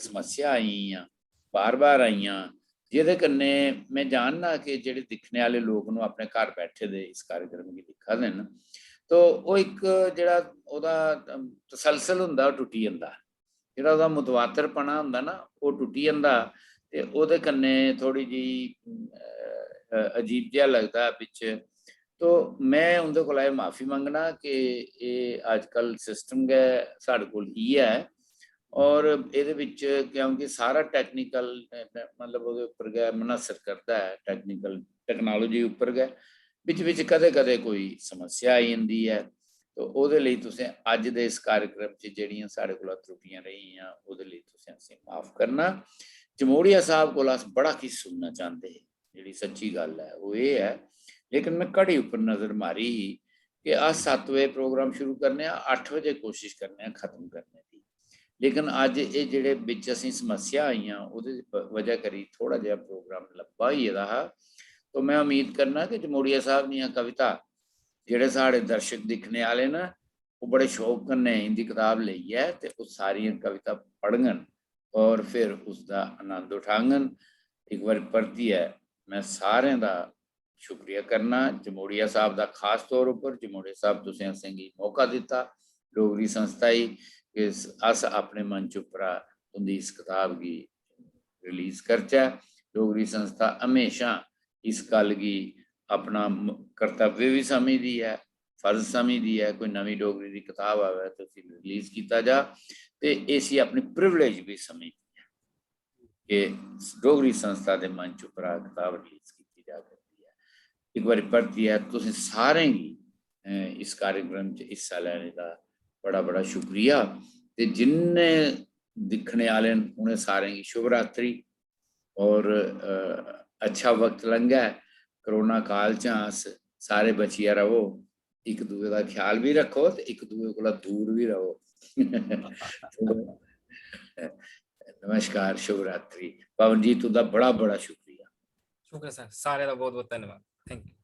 समस्या आईयां, बार बार आईयां, जिहदे कन्नै मैं जानना कि जेह्ड़े दिखने वाले लोग न अपने घर बैठे दे इस कार्यक्रम की दिखा दे न, तो वो एक जिहड़ा ओहदा तसलसल हुंदा ओह टुटी जंदा, जिहड़ा ओहदा मुतवातरपना हुंदा ना ओह टुटी जंदा, ते ओहदे कन्नै थोड़ी जी अजीब जिहा लगदा बिच। तो मैं उनके कोला माफ़ी मंगना कि ये अजकल सिस्टम गै साढ़े कोल इ'यै है, और ਇਹਦੇ ਵਿੱਚ क्योंकि सारा टैक्नीकल मतलब ਉਹਦੇ ਉੱਪਰ गै मुनसर करता है, टैक्नीकल टैक्नोलॉजी ਉੱਪਰ गै, ਵਿੱਚ ਕਦੇ ਕੋਈ ਸਮੱਸਿਆ ਆ ਜਾਂਦੀ ਹੈ। तो ਉਹਦੇ ਲਈ ਤੁਸੀਂ ਅੱਜ ਦੇ ਇਸ कार्यक्रम 'ਚ ਜਿਹੜੀਆਂ ਸਾਡੇ ਕੋਲ त्रुटियां रही ਉਹਦੇ ਲਈ ਤੁਸੀਂ ਅਸੀਂ ਮਾਫ करना। जमोड़िया साहब को अस बड़ा कुछ सुनना चाहते हैं, जी सच्ची गल है वो ये है, लेकिन मैं घड़ी उपर नज़र मारी ही कि अस 7 बजे प्रोग्राम शुरू करने 8 बजे कोशिश करने खत्म करने की, लेकिन अज ये जेडे बिच असीं समस्या आईयां उहदी वजह करी थोड़ा जिहा प्रोग्राम लंबा ही रहा। तो मैं उम्मीद करना कि जमोड़िया साहब दी कविता जेडे साढ़े दर्शक दिखने वाले ना वो बड़े शौक कन्नै हिंदी किताब लई है तो वो सारियां कविता पढ़न और फिर उसका आनंद उठांगन। एक बार परती है मैं सारे का शुक्रिया करना जमोड़िया साहब का खास तौर पर। जमोड़िया साहब तुसें असें गी मौका दिता डोगरी संस्था ही कि अस अपने मंच उपरा उनकी इस किताब की रिलीज करचै। डोगरी संस्था हमेशा इस गल की अपना कर्तव्य भी समझती है, फर्ज समझती है। कोई नवी डोगरी की किताब आवे तो रिलीज किया जा तो इसी अपनी प्रिविलेज भी समझती है कि डोगरी संस्था के मंच उपर किताब रिलीज की जा सकती है। एक बार परती है तुम सारे ही इस कार्यक्रम च हिस्सा लेने का बड़ा शुक्रिया। तो जिन्ने दिखने वाले उन्हें सारे की शुभ रात्रि और अच्छा वक्त लंघा। करोना काल च अस सारे बचिया रहो, एक दूसरे का ख्याल भी रखो तो एक दूसरे को दूर भी रहो। नमस्कार, शुभ रात्रि। पवन जी तुदा बड़ा शुक्रिया।
शुक्रिया सर, सारे का बहुत बहुत धन्यवाद। Thank you.